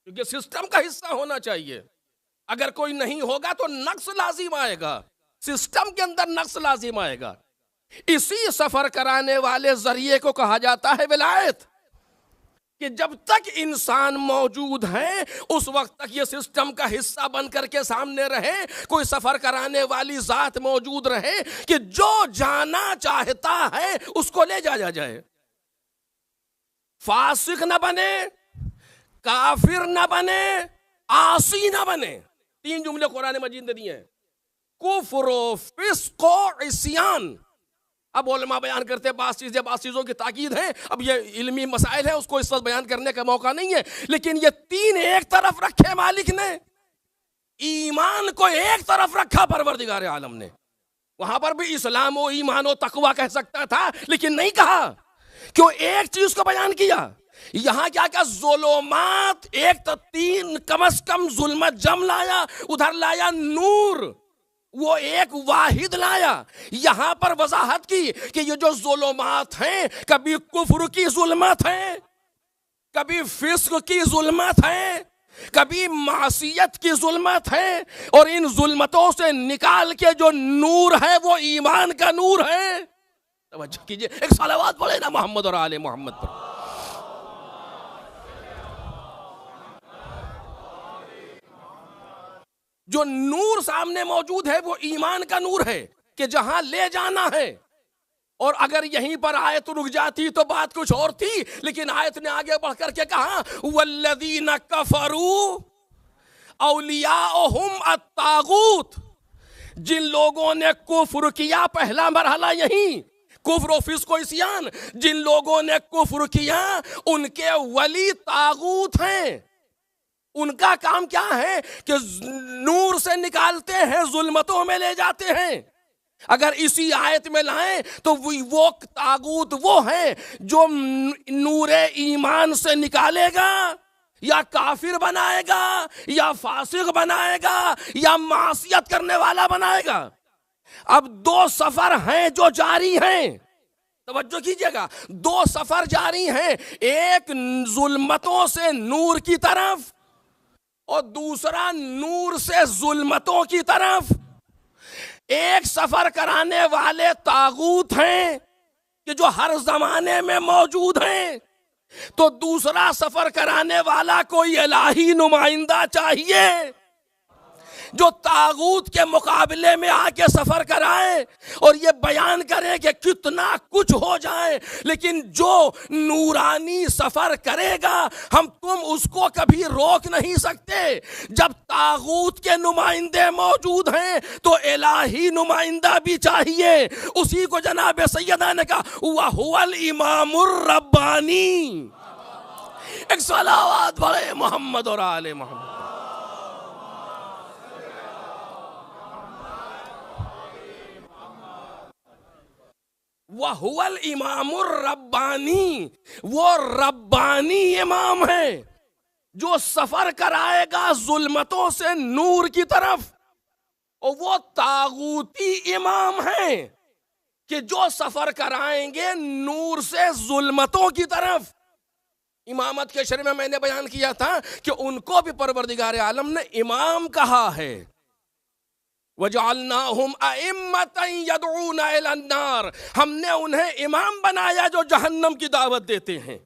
क्योंकि सिस्टम का हिस्सा होना चाहिए। अगर कोई नहीं होगा तो नक्स लाजिम आएगा, सिस्टम के अंदर नक्स लाजिम आएगा। इसी सफर कराने वाले जरिए को कहा जाता है विलायत। कि जब तक इंसान मौजूद है उस वक्त तक ये सिस्टम का हिस्सा बन करके सामने रहे, कोई सफर कराने वाली जात मौजूद रहे कि जो जाना चाहता है उसको ले जाया जाए। फासिक न बने, काफिर न बने, आसी न बने। 3 जुमले कुरान मजीद ने दिए हैं, कुफ्र फिस्को इस्यान। अब उलमा बयान करते हैं बास चीज़ों की ताकीद है। अब ये इल्मी मसाइल है, उसको इस वक्त बयान करने का मौका नहीं है। लेकिन ये 3 एक तरफ रखे मालिक ने, ईमान को एक तरफ रखा परवरदिगार आलम ने। वहां पर भी इस्लाम व ईमान व तकवा कह सकता था, लेकिन नहीं कहा। क्यों? एक चीज को बयान किया। यहां क्या क्या ज़ुलुमात, एक तो 3 कम से कम जुल्मत जम लाया, उधर लाया नूर, वो एक वाहिद लाया। यहां पर वजाहत की कि ये जो जुल्मात हैं, कभी कुफ्र की जुल्मत है, कभी फिस्क की जुल्मत है, कभी मासियत की जुल्मत है, और इन जुल्मतों से निकाल के जो नूर है वो ईमान का नूर है। तवज्जो कीजिए, एक सलावत पढ़े ना मोहम्मद और आले मोहम्मद पर। जो नूर सामने मौजूद है वो ईमान का नूर है कि जहां ले जाना है। और अगर यहीं पर आयत रुक जाती तो बात कुछ और थी, लेकिन आयत ने आगे बढ़ करके कहा वल्लज़ीना कफरू औलियाहुम अत्तागूत। जिन लोगों ने कुफ्र किया, पहला मरहला यही, कुफ्र फिस्को इस्यान। जिन लोगों ने कुफ्र किया उनके वली तागूत हैं। उनका काम क्या है कि नूर से निकालते हैं, जुल्मतों में ले जाते हैं। अगर इसी आयत में लाएं तो वो तागूत वो है जो नूरे ईमान से निकालेगा, या काफिर बनाएगा, या फासिक बनाएगा, या मासियत करने वाला बनाएगा। अब 2 सफर हैं जो जारी हैं। तवज्जो कीजिएगा, 2 सफर जारी हैं, एक जुल्मतों से नूर की तरफ और दूसरा नूर से जुल्मतों की तरफ। एक सफर कराने वाले तागूत हैं कि जो हर जमाने में मौजूद हैं, तो दूसरा सफर कराने वाला कोई इलाही नुमाइंदा चाहिए जो तागूत के मुकाबले में आके सफर कराए और ये बयान करे कि कितना कुछ हो जाए, लेकिन जो नूरानी सफर करेगा हम तुम उसको कभी रोक नहीं सकते। जब तागूत के नुमाइंदे मौजूद हैं तो इलाही नुमाइंदा भी चाहिए। उसी को जनाब सैयदा ने कहा वह हुवल इमामुर रब्बानी। एक सलावत पढ़े मोहम्मद और आले मोहम्मद। वहुवल इमामुर रब्बानी, वो रब्बानी इमाम है जो सफर कराएगा जुल्मतों से नूर की तरफ, और वो तागूती इमाम है कि जो सफर कराएंगे नूर से जुल्मतों की तरफ। इमामत के शरीर में मैंने बयान किया था कि उनको भी परवरदिगार आलम ने इमाम कहा है। वजअलनाहुम अइम्मतन यदऊना इलन नार, हमने उन्हें इमाम बनाया जो जहन्नम की दावत देते हैं।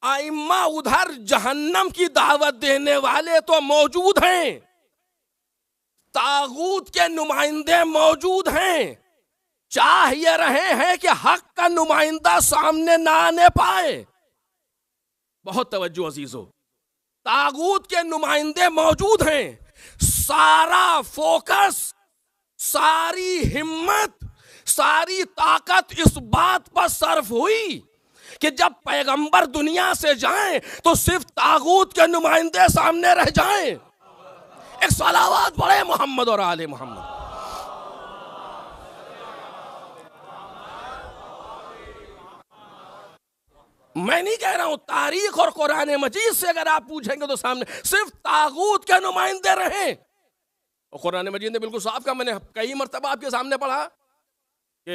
आइम्मा उधर जहन्नम की दावत देने वाले तो मौजूद हैं, तागूत के नुमाइंदे मौजूद हैं। चाह ये रहे हैं कि हक का नुमाइंदा सामने ना आने पाए। बहुत तवज्जो अजीजों, तागूत के नुमाइंदे मौजूद हैं। सारा फोकस, सारी हिम्मत, सारी ताकत इस बात पर सर्फ हुई कि जब पैगंबर दुनिया से जाएं तो सिर्फ तागूत के नुमाइंदे सामने रह जाएं। एक सलावत पढ़े मोहम्मद और आले मोहम्मद। मैं नहीं कह रहा हूं, तारीख और कुरान मजीद से अगर आप पूछेंगे तो सामने सिर्फ तागूत के नुमाइंदे रहे। और कुरान मजीद ने बिल्कुल साफ कहा, मैंने कई मरतबा आपके सामने पढ़ा कि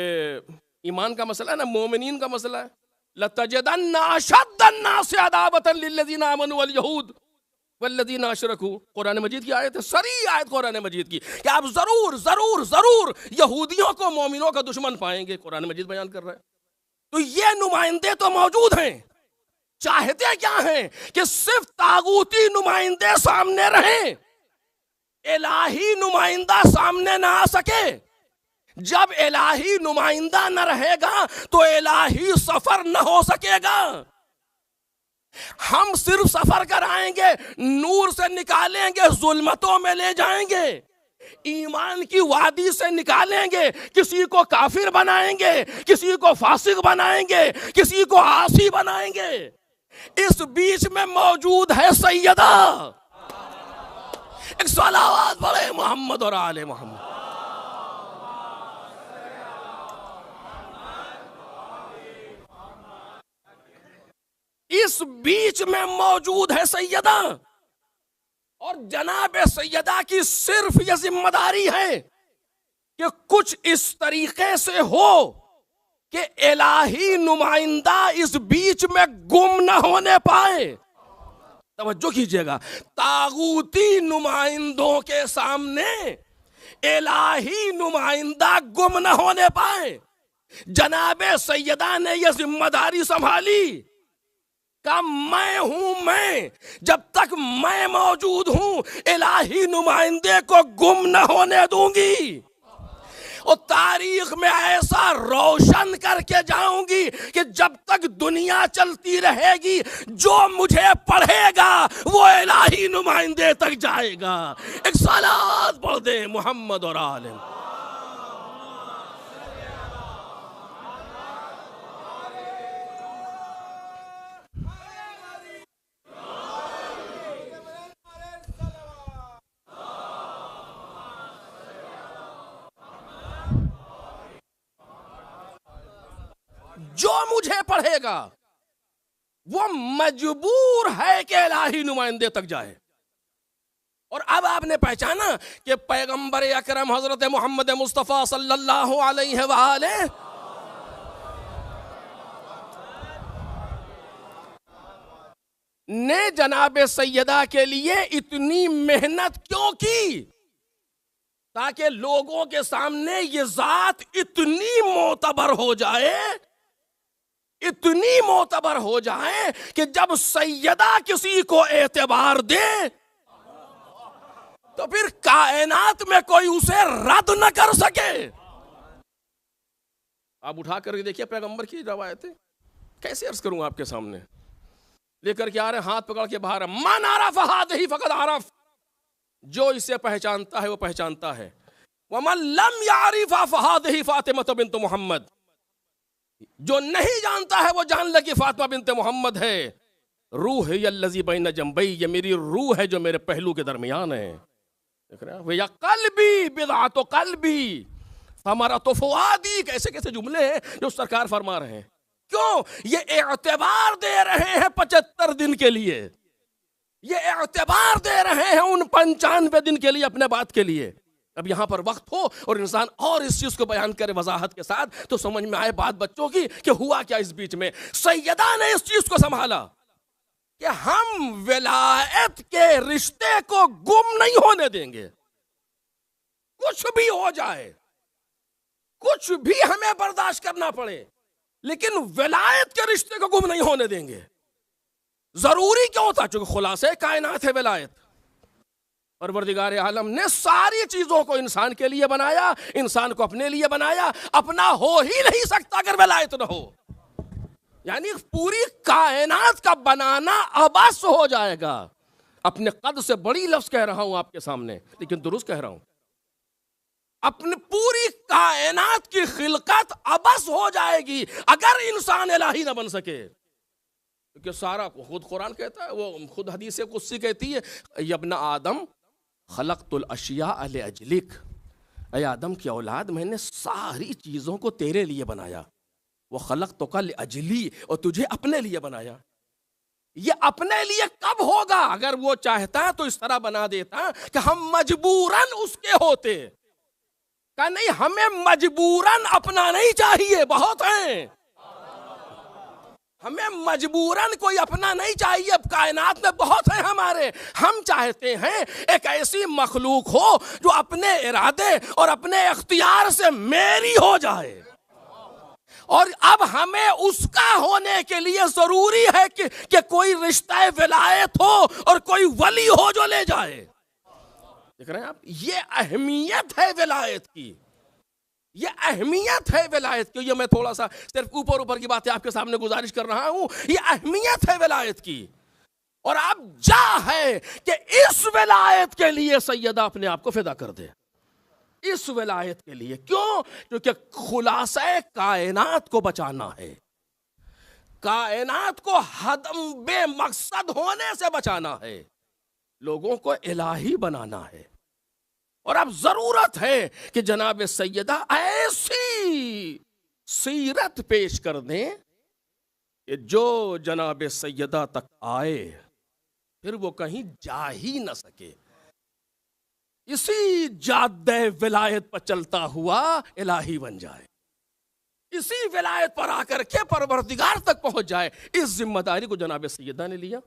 ईमान का मसला है ना, मोमिनीन का मसला है। लतजदन्ना अशद्दन्नासि अदावतन लिल्लज़ीना आमनू वल यहूद वल्लज़ीना अशरकू। कुरान मजीद की आयत है, सरी आयत कुरान मजीद की, कि आप जरूर जरूर जरूर यहूदियों को मोमिनों का दुश्मन पाएंगे। कुरान मजीद बयान कर रहा है। तो ये नुमाइंदे तो मौजूद हैं। चाहते क्या हैं कि सिर्फ तागूती नुमाइंदे सामने रहें, इलाही नुमाइंदा सामने ना आ सके। जब इलाही नुमाइंदा न रहेगा तो इलाही सफर न हो सकेगा। हम सिर्फ सफर कराएंगे, नूर से निकालेंगे, जुल्मतों में ले जाएंगे, ईमान की वादी से निकालेंगे, किसी को काफिर बनाएंगे, किसी को फासिक बनाएंगे, किसी को आसी बनाएंगे। इस बीच में मौजूद है सैयदा। एक सलावत पढ़े मोहम्मद और आले मोहम्मद। इस बीच में मौजूद है सैयदा। और जनाब सैयदा की सिर्फ यह जिम्मेदारी है कि कुछ इस तरीके से हो कि इलाही नुमाइंदा इस बीच में गुम न होने पाए। तवज्जो कीजिएगा, तागूती नुमाइंदों के सामने इलाही नुमाइंदा गुम न होने पाए। जनाब सैयदा ने यह जिम्मेदारी संभाली का मैं हूं, मैं जब तक मैं मौजूद हूं इलाही नुमाइंदे को गुम न होने दूंगी। और तारीख में ऐसा रोशन करके जाऊंगी कि जब तक दुनिया चलती रहेगी जो मुझे पढ़ेगा वो इलाही नुमाइंदे तक जाएगा। एक सलात पढ़ दे मोहम्मद और आलिम। जो मुझे पढ़ेगा वो मजबूर है कि इलाही नुमाइंदे तक जाए। और अब आपने पहचाना कि पैगंबर अकरम हजरत मोहम्मद मुस्तफ़ा सल्लल्लाहु अलैहि वसल्लम ने जनाब सैयदा के लिए इतनी मेहनत क्यों की, ताकि लोगों के सामने ये जात इतनी मोतबर हो जाए, इतनी मोतबर हो जाए कि जब सैयदा किसी को एतबार दे तो फिर कायनात में कोई उसे रद्द न कर सके। आप उठा करके देखिए पैगंबर की रवायतें, कैसे अर्ज करूं आपके सामने। लेकर के आ रहे, हाथ पकड़ के बाहर, मन आरफ हादिही फकद आरफ, जो इसे पहचानता है वो पहचानता है। वमन लम यारिफ फहादिही फातिमा बिन्त मोहम्मद, जो नहीं जानता है वो जान ले कि फातिमा बिन्त मोहम्मद है। रूह यल्लज़ी बैन जंबई, ये मेरी रूह है जो मेरे पहलू के दरमियान है। देख रहे हैं, या कल्बी बिदअतु कल्बी समरतु फुआदी, कैसे कैसे जुमले हैं जो सरकार फरमा रहे हैं। क्यों? ये एतबार दे रहे हैं 75 दिन के लिए, ये एतबार दे रहे हैं उन 95 दिन के लिए अपने बात के लिए। अब यहाँ पर वक्त हो और इंसान और इस चीज को बयान करे वजाहत के साथ तो समझ में आए बात बच्चों की कि हुआ क्या इस बीच में। सैयदा ने इस चीज को संभाला कि हम विलायत के रिश्ते को गुम नहीं होने देंगे, कुछ भी हो जाए, कुछ भी हमें बर्दाश्त करना पड़े, लेकिन विलायत के रिश्ते को गुम नहीं होने देंगे। जरूरी क्यों था? चूंकि खुलासे कायनात है विलायत। परवरदिगार आलम ने सारी चीजों को इंसान के लिए बनाया, इंसान को अपने लिए बनाया। अपना हो ही नहीं सकता अगर विलायत न हो, यानी पूरी कायनात का बनाना अबस हो जाएगा। अपने कद से बड़ी लफ्ज कह रहा हूं आपके सामने, लेकिन दुरुस्त कह रहा हूं। अपनी पूरी कायनात की खिलकत अबस हो जाएगी अगर इंसान इलाही ना बन सके। क्योंकि सारा खुद कुरान कहता है, वो खुद हदीस कुदसी कहती है, यब्न आदम खलक़तुल अशिया लिअजलिक, ऐ आदम की औलाद मैंने सारी चीज़ों को तेरे लिए बनाया। वो खलक़तुका लिअजली, और तुझे अपने लिए बनाया। ये अपने लिए कब होगा? अगर वो चाहता तो इस तरह बना देता कि हम मजबूरन उसके होते। कहा नहीं, हमें मजबूरन अपना नहीं चाहिए, बहुत हैं। हमें मजबूरन कोई अपना नहीं चाहिए, कायनात में बहुत है हमारे। हम चाहते हैं एक ऐसी मखलूक हो जो अपने इरादे और अपने इख्तियार से मेरी हो जाए। और अब हमें उसका होने के लिए जरूरी है कि कोई रिश्ता विलायत हो और कोई वली हो जो ले जाए। देख रहे हैं आप, ये अहमियत है विलायत की, ये अहमियत है विलायत की। ये मैं थोड़ा सा सिर्फ ऊपर ऊपर की बातें आपके सामने गुजारिश कर रहा हूं, ये अहमियत है विलायत की। और अब जा है कि इस विलायत के लिए सैयदा अपने आप को फिदा कर दे, इस विलायत के लिए। क्यों? क्योंकि खुलासा कायनात को बचाना है, कायनात को हदम बेमकसद होने से बचाना है, लोगों को इलाही बनाना है। और अब जरूरत है कि जनाब सैयदा ऐसी सीरत पेश कर दें कि जो जनाब सैयदा तक आए फिर वो कहीं जा ही न सके। इसी जाद्दे विलायत पर चलता हुआ इलाही बन जाए, इसी विलायत पर आकर के परवरदिगार तक पहुंच जाए। इस जिम्मेदारी को जनाब सैयदा ने लिया।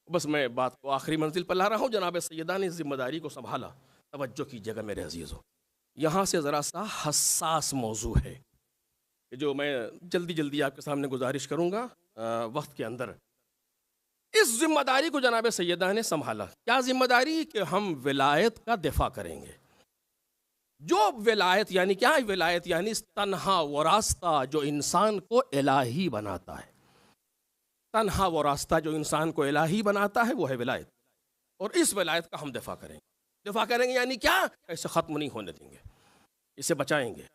बस मैं बात को आखिरी मंजिल पर ला रहा हूं। जनाब सैयदा ने इस जिम्मेदारी को संभाला। तवज्जो कीजिएगा मेरे अजीजों, यहाँ से ज़रा सा हसास मौजू है जो मैं जल्दी जल्दी आपके सामने गुजारिश करूँगा वक्त के अंदर। इस जिम्मेदारी को जनाब सैयदा ने संभाला। क्या जिम्मेदारी? कि हम विलायत का दिफा करेंगे। जो विलायत यानी क्या? विलायत यानी तन्हा वो रास्ता जो इंसान को इलाही बनाता है। तन्हा वो रास्ता जो इंसान को इलाही बनाता है वो है विलायत। और इस विलायत का हम दिफा करेंगे। दिफा करेंगे यानी क्या? ऐसे खत्म नहीं होने देंगे, इसे बचाएंगे।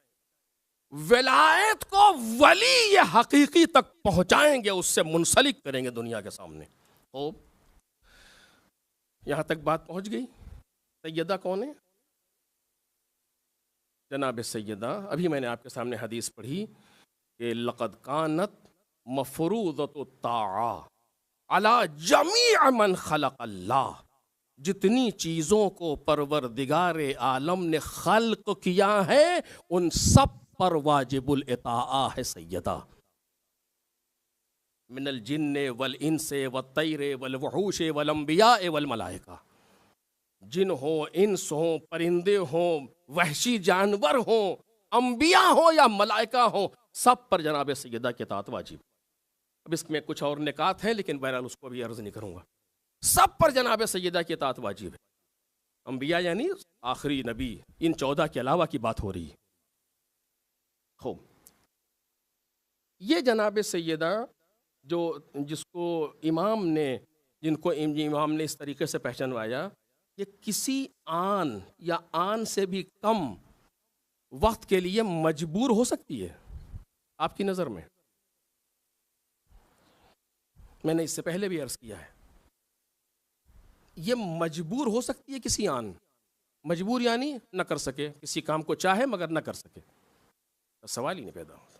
विलायत को वली ये हकीकी तक पहुंचाएंगे, उससे मुंसलिक करेंगे दुनिया के सामने। तो यहां तक बात पहुंच गई। सैयदा कौन है? जनाब सैयदा, अभी मैंने आपके सामने हदीस पढ़ी कि लक़द कानत मफ़रूज़तु ताआ अला जमीअ मन खलक़ल्लाह। जितनी चीज़ों को परवरदिगार आलम ने खल्क किया है उन सब पर वाजिबुल इताआ है सैयदा। मिनल जिन्ने वल इंसे व तैरे वल वहूशे वल अंबिया वल मलाइका। जिन हो, इंस हो, परिंदे हो, वहशी जानवर हो, अंबिया हो या मलाइका हो, सब पर जनाब सैयदा के इताअत वाजिब। अब इसमें कुछ और निकात है लेकिन बहरहाल उसको भी अर्ज नहीं करूँगा। सब पर जनाब सैयदा की इताअत वाजिब है। अंबिया यानी आखिरी नबी, इन 14 के अलावा की बात हो रही है। हो ये जनाब सैयदा जो जिसको इमाम ने जिनको इमाम ने इस तरीके से पहचानवाया, ये किसी आन या आन से भी कम वक्त के लिए मजबूर हो सकती है आपकी नज़र में? मैंने इससे पहले भी अर्ज किया है, ये मजबूर हो सकती है किसी आन। मजबूर यानी न कर सके, किसी काम को चाहे मगर न कर सके, तो सवाल ही नहीं पैदा होता,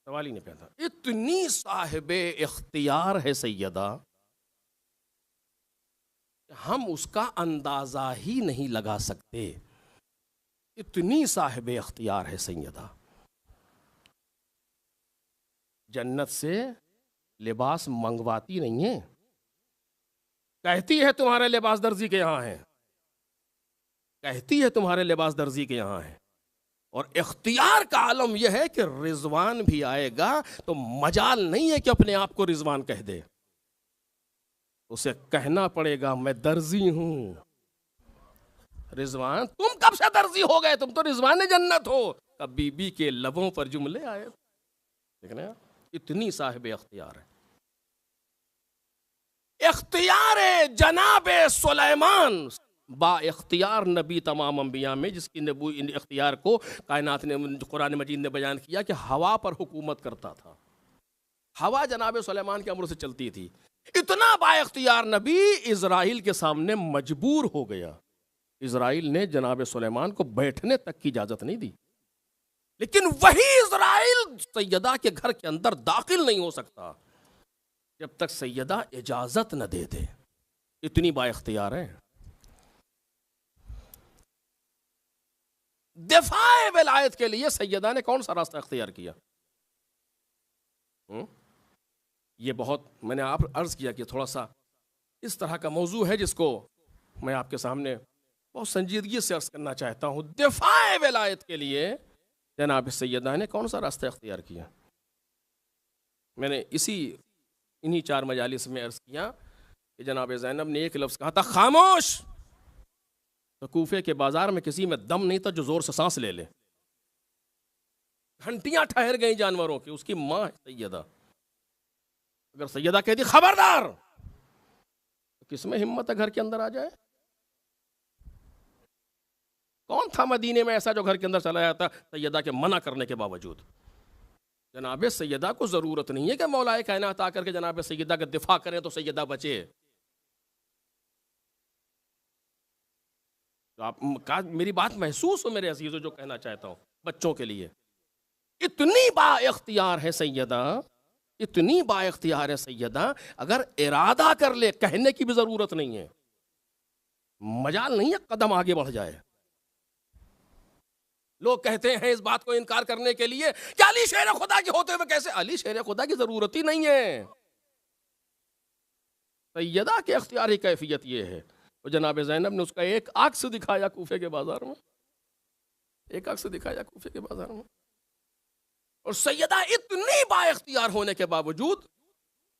सवाल ही नहीं पैदा। इतनी साहिबे इख्तियार है सैयदा हम उसका अंदाज़ा ही नहीं लगा सकते। इतनी साहिब इख्तियार है सैयदा। जन्नत से लिबास मंगवाती नहीं है, कहती है तुम्हारे लिबास दर्जी के यहाँ है, कहती है तुम्हारे लिबास दर्जी के यहाँ है। और इख्तियार का आलम यह है कि रिजवान भी आएगा तो मजाल नहीं है कि अपने आप को रिजवान कह दे, उसे कहना पड़ेगा मैं दर्जी हूं। रिजवान, तुम कब से दर्जी हो गए, तुम तो रिजवान जन्नत हो। कब बीबी के लबों पर जुमले आए। देखना, इतनी साहिब इख्तियार है। इख्तियार जनाब सुलेमान, बा इख्तियार नबी तमाम अंबिया में, जिसकी इख्तियार को कायनात ने, कुरान मजीद ने बयान किया कि हवा पर हुकूमत करता था। हवा जनाब सुलेमान के अमर से चलती थी। इतना बा इख्तियार नबी इजराइल के सामने मजबूर हो गया। इजराइल ने जनाब सुलेमान को बैठने तक की इजाजत नहीं दी, लेकिन वही इजराइल सैयदा के घर के अंदर दाखिल नहीं हो सकता जब तक सैयदा इजाजत न दे दे। इतनी बा इख्तियार है। दिफाए विलायत के लिए सैयदा ने कौन सा रास्ता इख्तियार किया? ये बहुत, मैंने आप अर्ज किया कि थोड़ा सा इस तरह का मौजू है जिसको मैं आपके सामने बहुत संजीदगी से अर्ज करना चाहता हूँ। दिफाए विलायत के लिए जनाब सैयदा ने कौन सा रास्ता इख्तियार किया? मैंने इन्हीं 4 मजालिस में अर्ज किया कि जनाब ज़ैनब ने एक लफ्ज़ कहा था, खामोश। तो कूफे के बाजार में किसी में दम नहीं था जो जोर से सांस ले ले। घंटियां ठहर गई जानवरों की। उसकी मां है सैयदा। अगर सैयदा कहती खबरदार, तो किसमें हिम्मत है घर के अंदर आ जाए? कौन था मदीने में ऐसा जो घर के अंदर चला जाता सैयदा के मना करने के बावजूद? जनाब सैयदा को जरूरत नहीं है कि मौलाए कायनात आकर के जनाब सैयदा का दिफा करें तो सैयदा बचे। तो आप मेरी बात महसूस हो मेरे अजीजों, जो कहना चाहता हूं बच्चों के लिए। इतनी बा इख्तियार है सैयदा, इतनी बा इख्तियार है सैयदा, अगर इरादा कर ले कहने की भी जरूरत नहीं है। मजाल नहीं है कदम आगे बढ़ जाए। लोग कहते हैं इस बात को इनकार करने के लिए कि अली शेर खुदा के होते हुए कैसे? अली शेर खुदा की जरूरत ही नहीं है। सैयदा के इख्तियार की कैफियत ये है। तो जनाब ज़ैनब ने उसका एक अक्स दिखाया कूफे के बाजार में, एक अक्स दिखाया कूफे के बाजार में। और सैयदा इतनी बा इख्तियार होने के बावजूद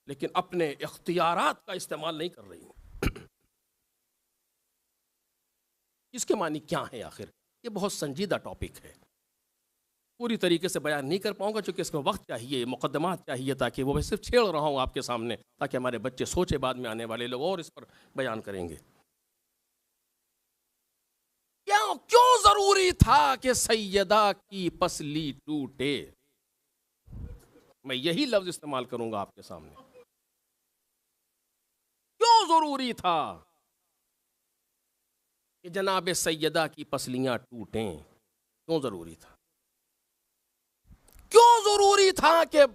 लेकिन अपने इख्तियारात का इस्तेमाल नहीं कर रही। इसके मानी क्या है आखिर? ये बहुत संजीदा टॉपिक है, पूरी तरीके से बयान नहीं कर पाऊंगा क्योंकि इसमें वक्त चाहिए, मुकदमात चाहिए, ताकि वो मैं सिर्फ छेड़ रहा हूं आपके सामने ताकि हमारे बच्चे सोचे, बाद में आने वाले लोग और इस पर बयान करेंगे। क्यों जरूरी था कि सैयदा की पसली टूटे? मैं यही लफ्ज इस्तेमाल करूंगा आपके सामने। क्यों जरूरी था कि जनाब सैयदा की पसलियां टूटें? क्यों जरूरी था? क्यों जरूरी था कि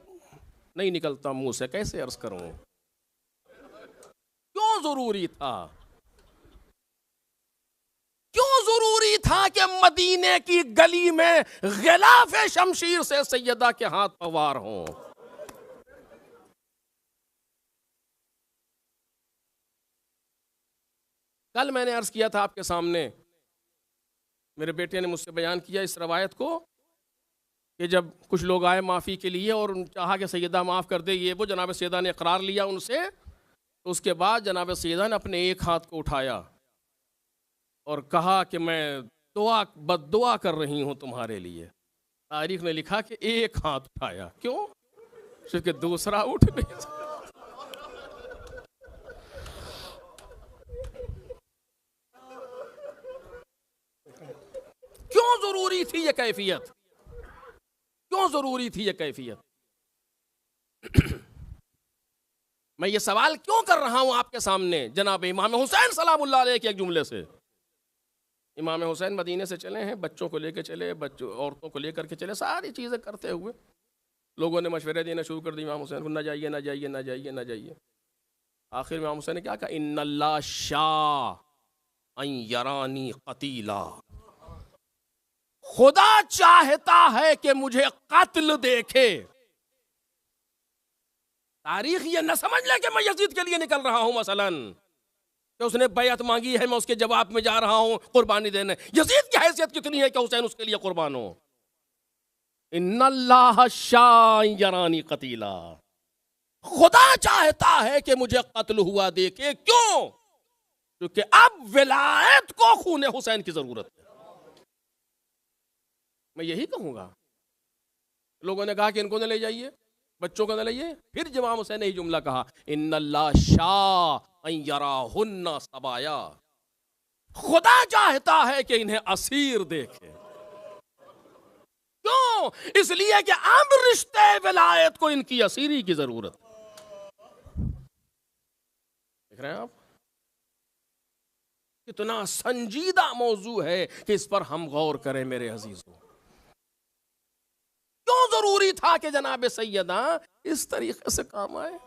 नहीं निकलता मुंह से, कैसे अर्ज करूं? क्यों जरूरी था? क्यों जरूरी था कि मदीने की गली में गिलाफ शमशीर से सैयदा के हाथ पवार हों? कल मैंने अर्ज किया था आपके सामने, मेरे बेटे ने मुझसे बयान किया इस रवायत को कि जब कुछ लोग आए माफ़ी के लिए और चाहा कि सैयदा माफ़ कर दे, ये वो, जनाब सैयदा ने इकरार लिया उनसे। तो उसके बाद जनाब सैयदा ने अपने एक हाथ को उठाया और कहा कि मैं बद्दुआ कर रही हूँ तुम्हारे लिए। तारीख ने लिखा कि एक हाथ उठाया, क्यों? क्योंकि दूसरा उठ नहीं सकता। क्यों जरूरी थी ये कैफियत? क्यों जरूरी थी ये कैफियत? मैं ये सवाल क्यों कर रहा हूं आपके सामने? जनाब इमाम हुसैन सलामुल्लाह अलैह के एक जुमले से। इमाम हुसैन मदीने से चले हैं, बच्चों को लेकर चले, बच्चों औरतों को लेकर के चले, सारी चीज़ें करते हुए लोगों ने मशवरे देना शुरू कर दिए इमाम हुसैन को, ना जाइए ना जाइए ना जाइए ना जाइए। आखिर में इमाम हुसैन ने क्या कहा, इन्नल्लाह शाह अन यरानी कतीला, खुदा चाहता है कि मुझे कत्ल देखे। तारीख ये न समझ ले कि मैं यजीद के लिए निकल रहा हूं मसलन, कि उसने बैअत मांगी है मैं उसके जवाब में जा रहा हूं कुर्बानी देने। यजीद की हैसियत कितनी है कि हुसैन उसके लिए कुर्बान हो। इन्नल्लाह शाह यरानी कतीला, खुदा चाहता है कि मुझे कत्ल हुआ देखे। क्यों? क्योंकि अब विलायत को खून हुसैन की जरूरत है। मैं यही कहूंगा। लोगों ने कहा कि इनको न ले जाइए, बच्चों को न लाइए। फिर इमाम हुसैन ने यही जुमला कहा, इन्नल्लाह शाह अन यराहुन्ना सबाया, खुदा चाहता है कि इन्हें असीर देखे। क्यों? इसलिए कि अब रिश्ते विलायत को इनकी असीरी की जरूरत। देख रहे हैं आप कितना संजीदा मौजू है कि इस पर हम गौर करें मेरे अजीजों। क्यों जरूरी था कि जनाब सैयदा इस तरीके से काम आए?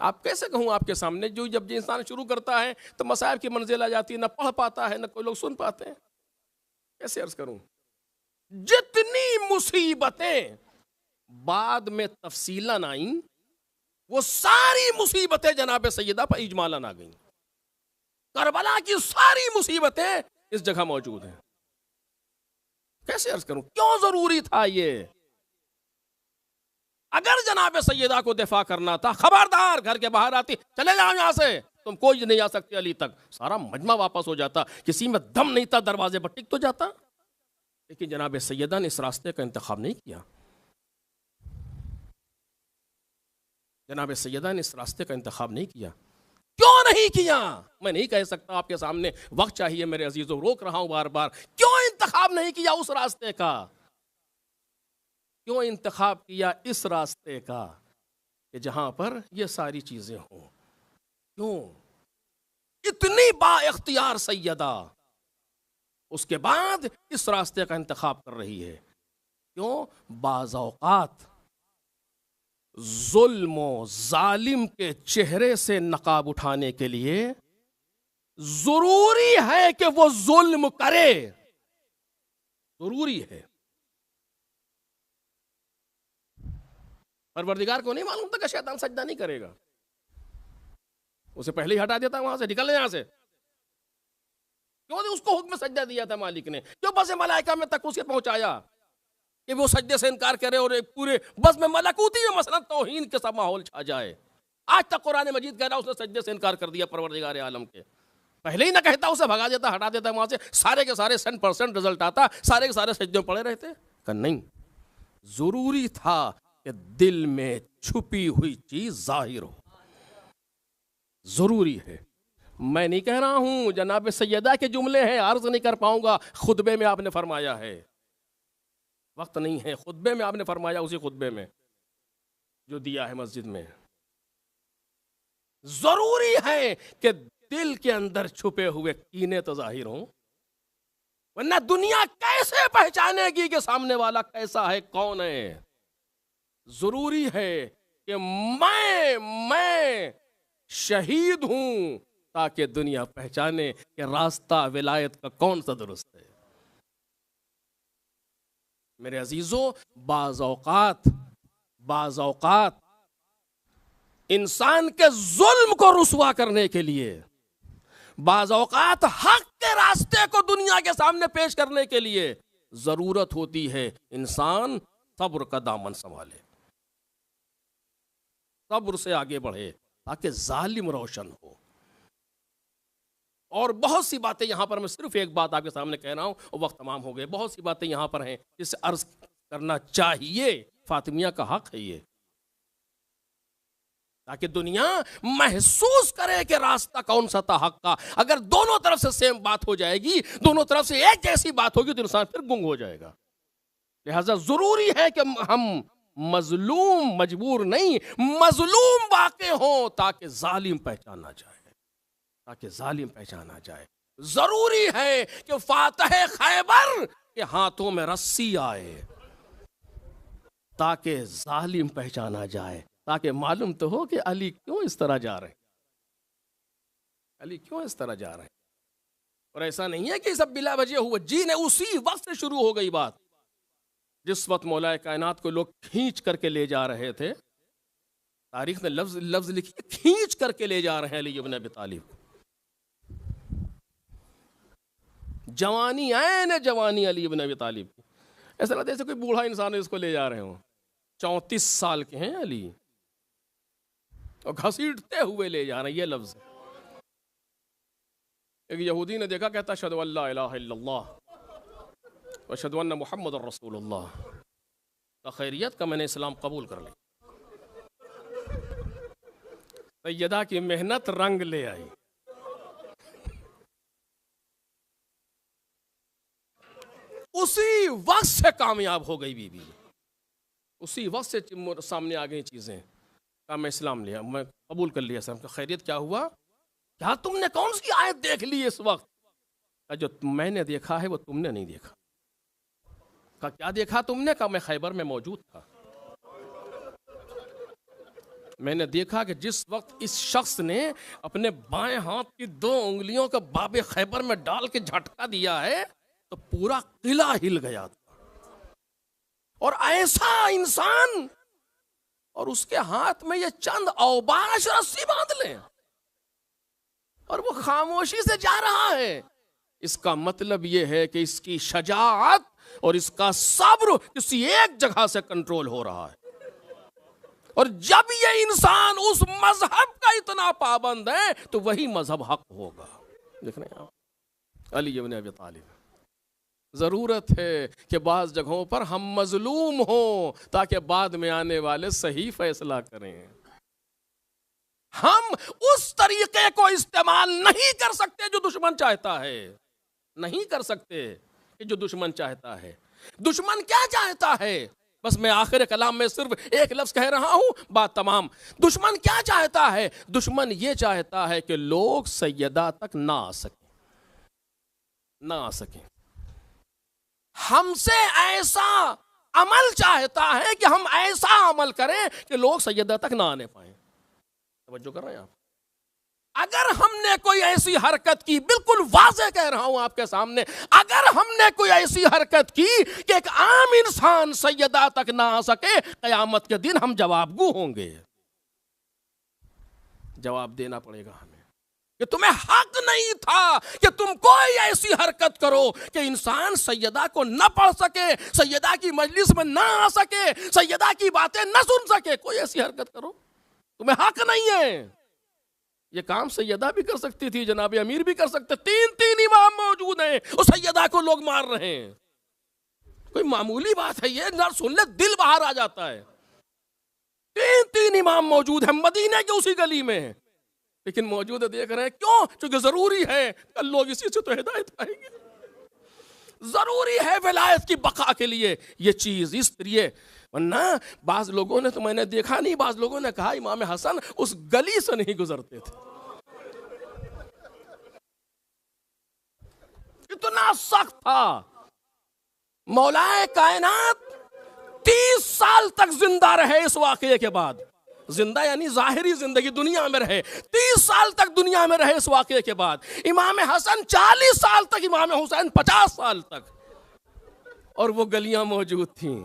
आप कैसे कहूं आपके सामने, जो जब इंसान शुरू करता है तो मसाइब की मंजिल आ जाती है, ना पढ़ पाता है, ना कोई लोग सुन पाते हैं। कैसे अर्ज करूं? जितनी मुसीबतें बाद में तफसीलन आई, वो सारी मुसीबतें जनाब सैयदा पर इजमालन आ गई। करबला की सारी मुसीबतें इस जगह मौजूद हैं। कैसे अर्ज करूं, क्यों जरूरी था ये? अगर जनाब सैयदा को दिफा करना था, खबरदार घर के बाहर आती, चले जाओ यहां से, तुम कोई नहीं आ सकते अली तक, सारा मजमा वापस हो जाता, किसी में दम नहीं था, दरवाजे पर टिक तो जाता। लेकिन जनाब सैयदा ने इस रास्ते का इंतखाब नहीं किया। जनाब सैयदा ने इस रास्ते का इंतखाब नहीं किया। क्यों नहीं किया? मैं नहीं कह सकता आपके सामने, वक्त चाहिए मेरे अजीजों, रोक रहा हूं बार बार। क्यों इंतखाब नहीं किया उस रास्ते का? क्यों इंतखाब किया इस रास्ते का कि जहां पर ये सारी चीजें हों? क्यों? इतनी बाइख्तियार सैयदा उसके बाद इस रास्ते का इंतखाब कर रही है। क्यों? बाज़ औक़ात जुल्म जालिम के चेहरे से नकाब उठाने के लिए जरूरी है कि वो जुल्म करे, जरूरी है। परवरदिगार को नहीं मालूम था कि शैतान सजदा नहीं करेगा, उसे पहले ही हटा देता, वहां से निकल यहां से। क्यों नहीं उसको हुक्म सजदा दिया था मालिक ने? क्यों बस मलाइका में तक उसे पहुंचाया कि वो सजदे से इनकार करे और एक पूरे बस में मलकूती में मसलन तौहीन के सब माहौल छा जाए। आज तक कुरान मजीद कह रहा उसने सजदे से इनकार कर दिया परवरदिगार आलम के। पहले ही ना कहता, उसे भगा देता, हटा देता वहां से, सारे के सारे 100% रिजल्ट आता, सारे के सारे सजदे में पड़े रहते। नहीं, जरूरी था कि दिल में छुपी हुई चीज जाहिर हो, जरूरी है। मैं नहीं कह रहा हूं, जनाब सैयदा के जुमले हैं, अर्ज नहीं कर पाऊंगा। खुतबे में आपने फरमाया है, वक्त नहीं है, खुतबे में आपने फरमाया, उसी खुतबे में जो दिया है मस्जिद में, जरूरी है कि दिल के अंदर छुपे हुए कीने तो जाहिर हों, वरना दुनिया कैसे पहचानेगी कि सामने वाला कैसा है, कौन है। जरूरी है कि मैं शहीद हूं ताकि दुनिया पहचाने कि रास्ता विलायत का कौन सा दुरुस्त है। मेरे अजीजों, बाज़ औक़ात इंसान के जुल्म को रुसवा करने के लिए, बाज़ औक़ात हक के रास्ते को दुनिया के सामने पेश करने के लिए जरूरत होती है इंसान सब्र का दामन संभाले, सब्र से आगे बढ़े ताकि जालिम रोशन हो। और बहुत सी बातें यहां पर, मैं सिर्फ एक बात आपके सामने कह रहा हूं और वक्त तमाम हो गए। बहुत सी बातें यहां पर हैं जिससे अर्ज करना चाहिए, फातिमिया का हक है ये, ताकि दुनिया महसूस करे कि रास्ता कौन सा था हक का। अगर दोनों तरफ से सेम बात हो जाएगी, दोनों तरफ से एक जैसी बात होगी, तो इंसान फिर गुंग हो जाएगा। लिहाजा जरूरी है कि हम मजलूम मजबूर नहीं, मजलूम वाक़े हो ताकि जालिम पहचाना जाए, ताकि जालिम पहचाना जाए। जरूरी है कि फातह खैबर के हाथों में रस्सी आए ताकि जालिम पहचाना जाए, ताकि मालूम तो हो कि अली क्यों इस तरह जा रहे हैं, अली क्यों इस तरह जा रहे हैं। और ऐसा नहीं है कि सब बिला वजह हुआ, जी ने उसी वक्त से शुरू हो गई बात। जिस वक्त मौलाए कायनात को लोग खींच करके ले जा रहे थे, तारीख ने लफ्ज लफ्ज लिखी, खींच करके ले जा रहे हैं अली इब्न अबी तालिब। जवानी ऐन जवानी अली इब्न अबी तालिब की, ऐसा लगता है जैसे कोई बूढ़ा इंसान है इसको ले जा रहे हो। 34 साल के हैं अली और घसीटते हुए ले जा रहे हैं। ये लफ्ज एक यहूदी ने देखा, कहता अशहदु अल्ला इलाहा इल्लल्लाह व अशहदु अन्ना मुहम्मदुर रसूलुल्लाह। का खैरियत का मैंने इस्लाम कबूल कर लिया। सैयदा की मेहनत रंग ले आई। उसी वक्त से कामयाब हो गई बीबी, उसी वक्त से सामने आ गई चीजें। कहा मैं इस्लाम लिया, मैं कबूल कर लिया इस्लाम। का खैरियत क्या हुआ, क्या तुमने कौन सी आयत देख ली इस वक्त? जो मैंने देखा है वो तुमने नहीं देखा। का क्या देखा तुमने? कहा मैं खैबर में मौजूद था, मैंने देखा कि जिस वक्त इस शख्स ने अपने बाएं हाथ की 2 उंगलियों को बाबे खैबर में डाल के झटका दिया है तो पूरा किला हिल गया था। और ऐसा इंसान, और उसके हाथ में ये चंद औबाश रस्सी बांध ले और वो खामोशी से जा रहा है। इसका मतलब ये है कि इसकी शजाअत और इसका सब्र किसी एक जगह से कंट्रोल हो रहा है। और जब ये इंसान उस मजहब का इतना पाबंद है तो वही मजहब हक होगा। देख रहे हैं आप, अली इब्न अबी तालिब। जरूरत है कि बाज़ जगहों पर हम मजलूम हो ताकि बाद में आने वाले सही फैसला करें। हम उस तरीके को इस्तेमाल नहीं कर सकते जो दुश्मन चाहता है, नहीं कर सकते कि जो दुश्मन चाहता है। दुश्मन क्या चाहता है? बस मैं आखिर कलाम में सिर्फ एक लफ्ज कह रहा हूं, बात तमाम। दुश्मन क्या चाहता है? दुश्मन ये चाहता है कि लोग सैयदा तक ना आ सके, ना आ सके। हमसे ऐसा अमल चाहता है कि हम ऐसा अमल करें कि लोग सैयदा तक ना आने पाए। तवज्जो कर रहे हैं आप? अगर हमने कोई ऐसी हरकत की, बिल्कुल वाज़ेह कह रहा हूं आपके सामने, अगर हमने कोई ऐसी हरकत की कि एक आम इंसान सैयदा तक ना आ सके, क़यामत के दिन हम जवाबगू होंगे। जवाब देना पड़ेगा हमें कि तुम्हें हक नहीं था कि तुम कोई ऐसी हरकत करो कि इंसान सैयदा को न पढ़ सके, सैयदा की मजलिस में ना आ सके, सैयदा की बातें न सुन सके। कोई ऐसी हरकत करो, तुम्हें हक नहीं है। ये काम सैयदा भी कर सकती थी, जनाब अमीर भी कर सकते। 3 इमाम मौजूद हैं और सैयदा को लोग मार रहे हैं। कोई मामूली बात है ये? ना सुन ले दिल बाहर आ जाता है। 3 इमाम मौजूद हैं, मदीने के उसी गली में, लेकिन मौजूद है, देख रहे हैं। क्यों? क्योंकि जरूरी है, कल लोग इसी से तो हिदायत पाएंगे। जरूरी है विलायत की बका के लिए ये चीज इसलिए। वरना बाज लोगों ने, तो मैंने देखा नहीं, बाज लोगों ने कहा इमाम हसन उस गली से नहीं गुजरते थे। इतना सख्त था। मौलाए कायनात 30 साल तक जिंदा रहे इस वाकये के बाद। जिंदा यानी जाहिरी जिंदगी, दुनिया में रहे। 30 साल तक दुनिया में रहे इस वाकये के बाद। इमाम हसन 40 साल तक, इमाम हुसैन 50 साल तक, और वो गलियां मौजूद थीं।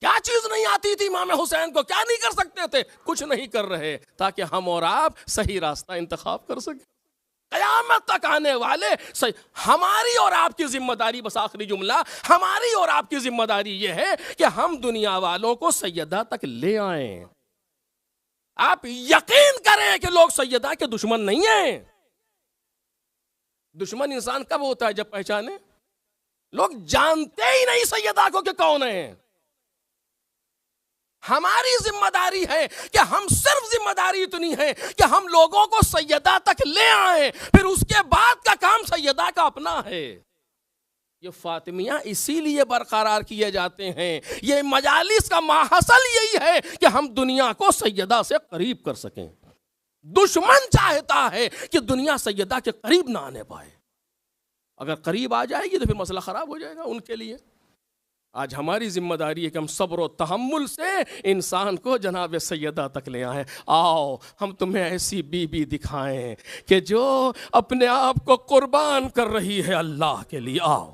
क्या चीज नहीं आती थी इमाम हुसैन को? क्या नहीं कर सकते थे? कुछ नहीं कर रहे, ताकि हम और आप सही रास्ता इंतखाब कर सके। क़यामत तक आने वाले हमारी और आपकी जिम्मेदारी, बस आखिरी जुमला, हमारी और आपकी जिम्मेदारी यह है कि हम दुनिया वालों को सैयदा तक ले आएं। आप यकीन करें कि लोग सैयदा के दुश्मन नहीं हैं। दुश्मन इंसान कब होता है? जब पहचाने। लोग जानते ही नहीं सैयदा को कि कौन है। हमारी जिम्मेदारी है कि हम सिर्फ जिम्मेदारी इतनी है कि हम लोगों को सैयदा तक ले आए, फिर उसके बाद का काम सैयदा का अपना है। ये फातिमिया इसीलिए बरकरार किए जाते हैं। ये मजालिस का माहसल यही है कि हम दुनिया को सैयदा से करीब कर सकें। दुश्मन चाहता है कि दुनिया सैयदा के करीब ना आने पाए। अगर करीब आ जाएगी तो फिर मसला ख़राब हो जाएगा उनके लिए। आज हमारी जिम्मेदारी है कि हम सब्र और तहम्मुल से इंसान को जनाब सैयदा तक ले आएँ। आओ हम तुम्हें ऐसी बीबी दिखाएं कि जो अपने आप को कुर्बान कर रही है अल्लाह के लिए। आओ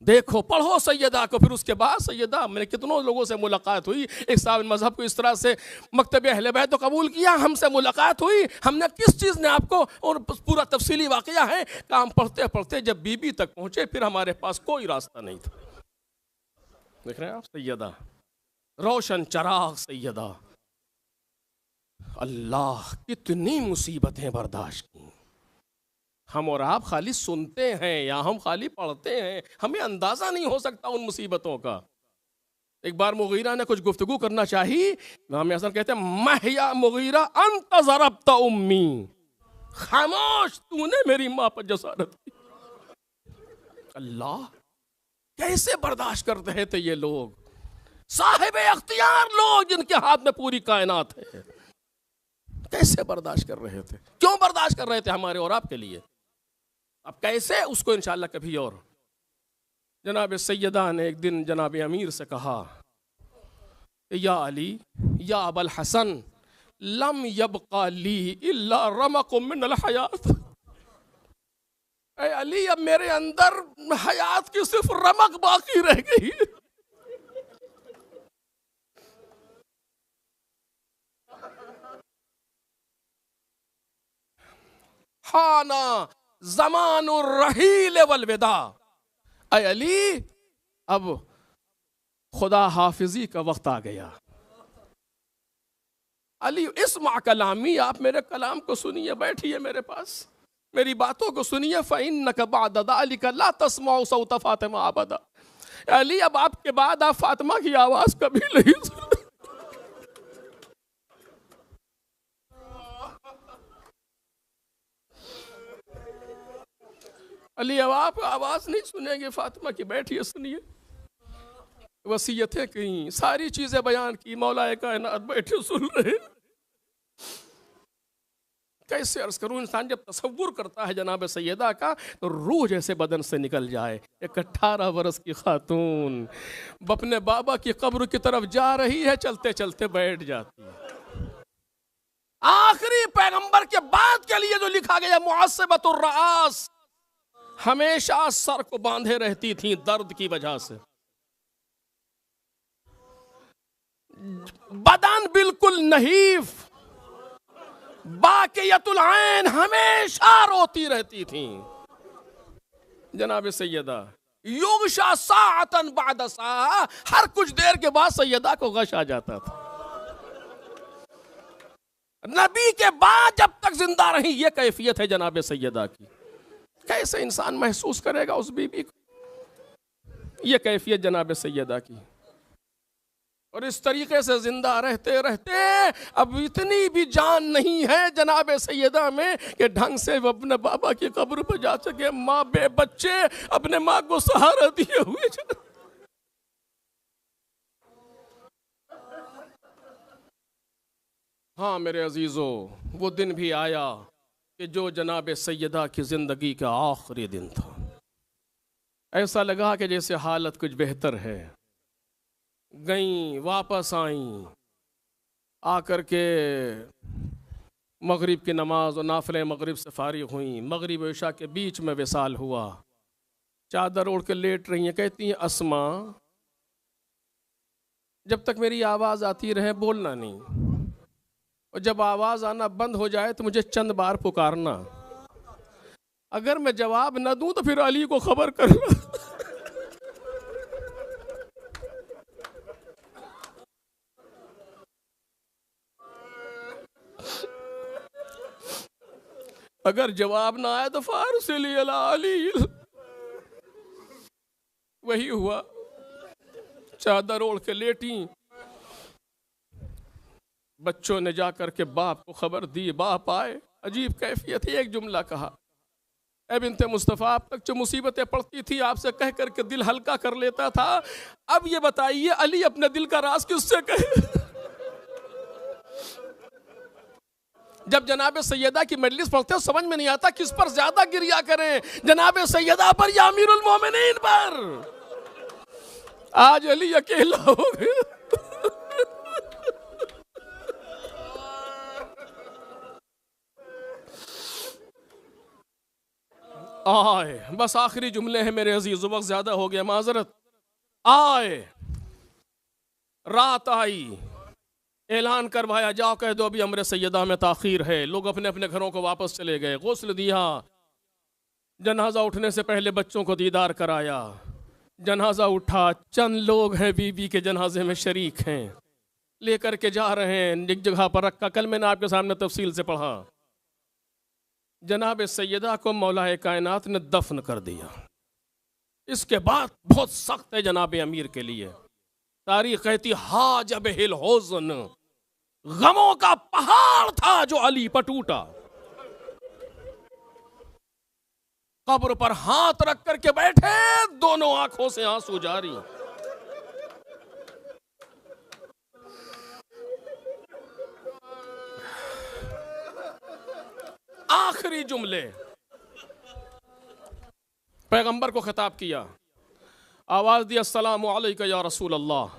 देखो, पढ़ो सैयदा को। फिर उसके बाद सैयदा, मैंने कितनों लोगों से मुलाकात हुई, एक साहब मज़हब को इस तरह से मकतब अहले बैत तो कबूल किया, हमसे मुलाकात हुई, हमने किस चीज़ ने आपको, और पूरा तफसीली वाक़या है, काम पढ़ते पढ़ते जब बीबी तक पहुँचे फिर हमारे पास कोई रास्ता नहीं था। देख रहे हैं आप, सैयदा, रोशन चराग सैयदा। अल्लाह कितनी मुसीबतें बर्दाश्त की। हम और आप खाली सुनते हैं या हम खाली पढ़ते हैं, हमें अंदाजा नहीं हो सकता उन मुसीबतों का। एक बार मुगीरा ने कुछ गुफ्तगू करना चाहिए, इमाम हसन कहते हैं महया मुगीरा अंत ज़रबता उम्मी, खामोश, तूने मेरी माँ पर जसारत की। अल्लाह, कैसे बर्दाश्त करते हैं थे ये लोग, साहिब अख्तियार लोग जिनके हाथ में पूरी कायनात है, कैसे बर्दाश्त कर रहे थे, क्यों बर्दाश्त कर रहे थे हमारे और आपके लिए। अब कैसे, उसको इंशाअल्लाह कभी और। जनाब सैयदा ने एक दिन जनाब अमीर से कहा, या अली या अबल हसन लम यबका ली इल्ला रमकुम मिनल हयात। अली, अब मेरे अंदर हयात की सिर्फ रमक बाकी रह गई। हाना ज़मानुर रहील वल विदा। अली, अब खुदा हाफिजी का वक्त आ गया। अली इस्मा कलामी, आप मेरे कलाम को सुनिए, बैठिए मेरे पास, मेरी बातों को सुनिए। फ़इन्नका बअद ज़ालिका ला तस्मअु सौत फ़ातिमा अबदा। अली, अब आपके बाद आप फातिमा की आवाज़ कभी नहीं सुन। अली, अब आप आवाज़ नहीं सुनेंगे फातिमा की, बैठिए सुनिए। वसीयतें कहीं, सारी चीज़ें बयान की, मौलाए कायनात बैठे सुन रहे। कैसे अर्ज करूं, इंसान जब तसव्वुर करता है जनाब सैयदा का तो रूह जैसे बदन से निकल जाए। एक 18 वर्ष की खातून अपने बाबा की कब्र की तरफ जा रही है, चलते चलते बैठ जाती है। आखिरी पैगंबर के बाद के लिए जो लिखा गया मुआस्सबतुर रास, हमेशा सर को बांधे रहती थी दर्द की वजह से, बदन बिल्कुल नहीफ, बाकियतुल ऐन, हमेशा रोती रहती थी जनाब सैयदा। युगशा साअतन बाद साअ, हर कुछ देर के बाद सैयदा को गश आ जाता था। नबी के बाद जब तक जिंदा रही, ये कैफियत है जनाब सैयदा की। कैसे इंसान महसूस करेगा उस बीबी को, ये कैफियत जनाब सैयदा की। और इस तरीके से जिंदा रहते रहते अब इतनी भी जान नहीं है जनाब सैयदा में कि ढंग से वो अपने बाबा की कब्र पर जा सके। माँ बे बच्चे अपने माँ को सहारा दिए हुए। हाँ मेरे अजीजों, वो दिन भी आया कि जो जनाब सैयदा की जिंदगी का आखिरी दिन था। ऐसा लगा कि जैसे हालत कुछ बेहतर है। गईं, वापस आईं, आकर के मगरिब की नमाज और नाफिले मगरिब से फारिग हुई। मगरिब और इशा के बीच में विसाल हुआ। चादर ओढ़ के लेट रही हैं। कहती हैं, अस्मा जब तक मेरी आवाज़ आती रहे बोलना नहीं, और जब आवाज़ आना बंद हो जाए तो मुझे चंद बार पुकारना। अगर मैं जवाब न दूं तो फिर अली को खबर करना। अगर जवाब ना आए तो फारसिल अला अली। वही हुआ, चादर ओढ़ के लेटी। बच्चों ने जाकर के बाप को खबर दी। बाप आए, अजीब कैफियत है। एक जुमला कहा, ए बिन्ते मुस्तफ़ा, आप तक जो मुसीबतें पड़ती थी आपसे कह करके दिल हल्का कर लेता था। अब ये बताइए अली अपने दिल का राज किससे कहे। जब जनाब सैयदा की मजलिस पढ़ते हो समझ में नहीं आता किस पर ज्यादा गिरिया करें, जनाब सैयदा पर या अमीरुल मोमिनीन पर। आज अली अकेला हो गया। आए, बस आखिरी जुमले हैं मेरे अजीज, वक्त ज्यादा हो गया, माजरत। आए, रात आई, ऐलान करवाया, जाओ कह दो अभी अमर सैयदा में ताखीर है। लोग अपने अपने घरों को वापस चले गए, गुस्ल दिया, जनाजा उठने से पहले बच्चों को दीदार कराया, जनाजा उठा, चंद लोग हैं बीबी के जनाजे में शरीक हैं, लेकर के जा रहे हैं, एक जगह पर रखा। कल मैंने आपके सामने तफसील से पढ़ा, जनाब सैयदा को मौलाए कायनात ने दफन कर दिया। इसके बाद बहुत सख्त है जनाब अमीर के लिए। तारीख कहती हाजब हिल होज़न, गमों का पहाड़ था जो अली पर टूटा। कब्र पर हाथ रख करके बैठे, दोनों आंखों से आंसू जारी। आखिरी जुमले पैगंबर को खिताब किया, आवाज दी, अस्सलामु अलैका या रसूल अल्लाह,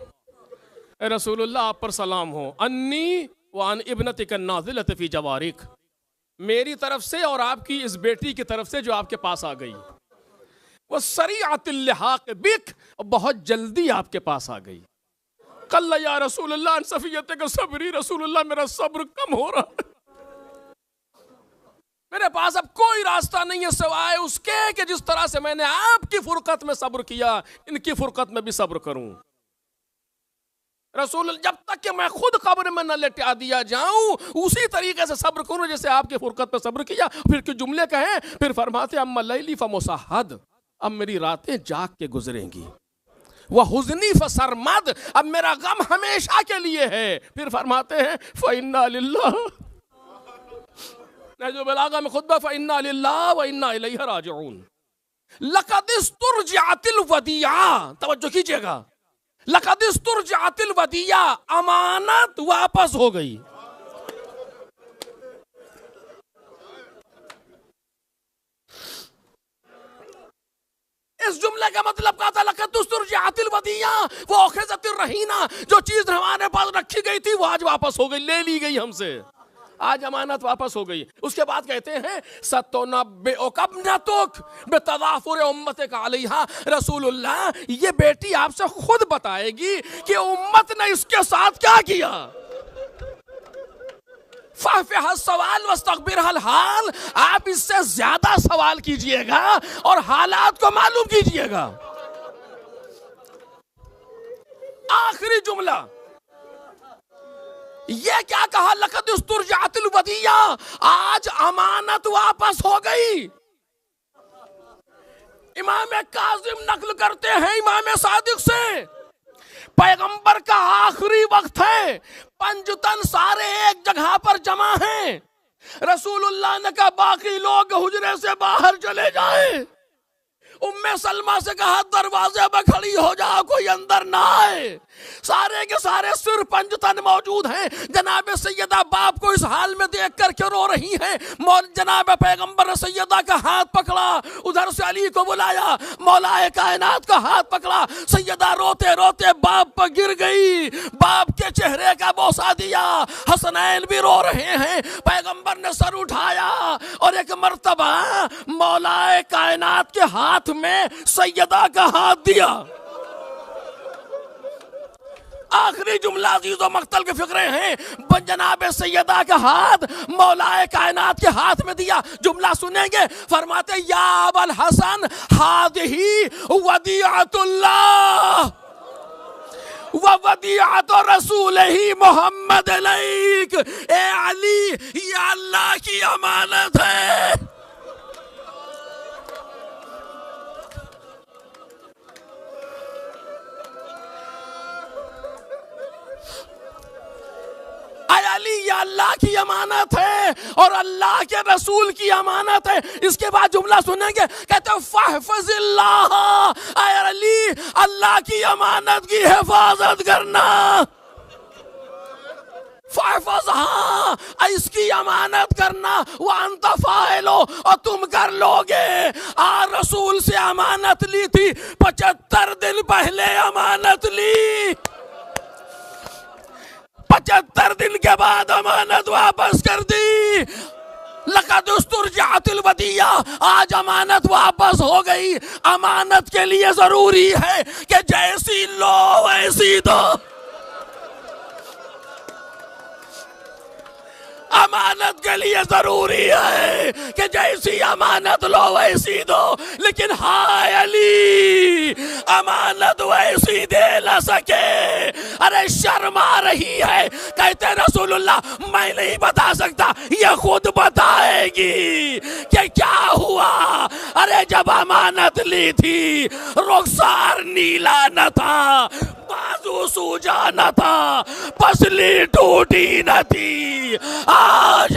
ए रसूलुल्लाह आप पर सलाम हो, अन्नी व अन इब्नतिका नाज़िलत फी जवारिक, मेरी तरफ से और आपकी इस बेटी की तरफ से जो आपके पास आ गई, वो सरीअतुल लिहाक बिक, बहुत जल्दी आपके पास आ गई। कल्ला या रसूलुल्लाह अन सफियतिका सब्री, रसूलुल्लाह मेरा सब्र कम हो रहा है, मेरे पास अब कोई रास्ता नहीं है सिवाय उसके कि जिस तरह से मैंने आपकी फुरकत में सब्र किया, इनकी फुरकत में भी सब्र करूं। रसूल, जब तक कि मैं खुद कब्र में न लेटा दिया जाऊं उसी तरीके से सब्र करूं जैसे आपकी फुरकत पे सब्र किया। फिर के जुमले कहें, फिर फरमाते अम्मा लैली फमुसाहद, अब मेरी रातें जाग के गुजरेंगी, वह हुज़नी फसरमद, अब मेरा गम हमेशा के लिए है। फिर फरमाते हैं फ़इन्ना लिल्लाह, जो बलागा में खुतबा, फ़इन्ना लिल्लाह व इन्ना इलैहि राजिऊन। लक़द इस्तुरजिअतिल वदिया, तवज्जो कीजिएगा, लक़द इस्तुरजिअतिल वदिया, अमानत वापस हो गई। इस जुमले का मतलब क्या था? लक़द इस्तुरजिअतिल वदिया, वो अख़ज़तिर रहीना, जो चीज हमारे पास रखी गई थी वो आज वापस हो गई, ले ली गई हमसे, आज अमानत वापस हो गई। उसके बाद कहते हैं सतुनब्बिउकब्नतुक बितदाफुर उम्मतिक अलैहा, रसूलुल्लाह ये बेटी आपसे खुद बताएगी कि उम्मत ने इसके साथ क्या किया। फ़ाफ़िहस सवाल वस्तक़बिरहल हाल, आप इससे ज्यादा सवाल कीजिएगा और हालात को मालूम कीजिएगा। आखिरी जुमला ये क्या कहा? लक़द इस्तुरजिअतिल वदिया, आज अमानत वापस हो गई। इमाम काज़िम नकल करते हैं इमाम सादिक से, पैगंबर का आखिरी वक्त है, पंजतन सारे एक जगह पर जमा हैं, रसूलुल्लाह ने कहा बाकी लोग हुजरे से बाहर चले जाएं। उम्मे सलमा से कहा दरवाजे पर खड़ी हो जाओ, कोई अंदर ना आए। सारे के सारे सिर पंजतन मौजूद हैं। जनाब सैयदा बाप को इस हाल में देख कर के रो रही हैं। जनाब पैगंबर ने सैयदा का हाथ पकड़ा, उधर से अली को बुलाया, मौलाए कायनात का हाथ पकड़ा, सैयदा रोते रोते बाप पर गिर गई, बाप के चेहरे का बोसा दिया। हसनैन भी रो रहे हैं। पैगंबर ने सर उठाया और एक मर्तबा मौलाए कायनात के हाथ में सैयदा का हाथ दिया। आखिरी जुमला अज़ीज़ो मक्तल के फिक्रे हैं, जनाब सैयदा का हाथ मौलाए कायनात के हाथ में दिया। जुमला सुनेंगे, फरमाते या अबल हसन हादिही वदीअतुल्लाह व वदीअतु रसूलिही मोहम्मद अलैक, ए अली ये अल्लाह की अमानत है। अली ये अल्लाह की अमानत है और अल्लाह के रसूल की अमानत है। इसके बाद जुमला सुनेंगे, कहते हैं फ़हफ़ज़िल्लाह, ऐ अली अल्लाह की अमानत की हिफाजत करना। हाँ, इसकी अमानत करना वअंत फाइलो, और तुम कर लोगे। रसूल से अमानत ली थी, 75 दिन पहले अमानत ली, 75 दिन के बाद अमानत वापस कर दी। लक़द वदिया, आज अमानत वापस हो गई। अमानत के लिए जरूरी है कि जैसी लो वैसी दो। अमानत के लिए जरूरी है कि जैसी अमानत लो वैसी दो। लेकिन हाय अली, अमानत वैसी दे न सके। अरे शर्मा रही है। कहते रसूलुल्लाह, मैं नहीं बता सकता, ये खुद बताएगी कि क्या हुआ। अरे जब अमानत ली थी, रुखसार नीला न था, बाजू सूजा न था, पसली टूटी न थी। आज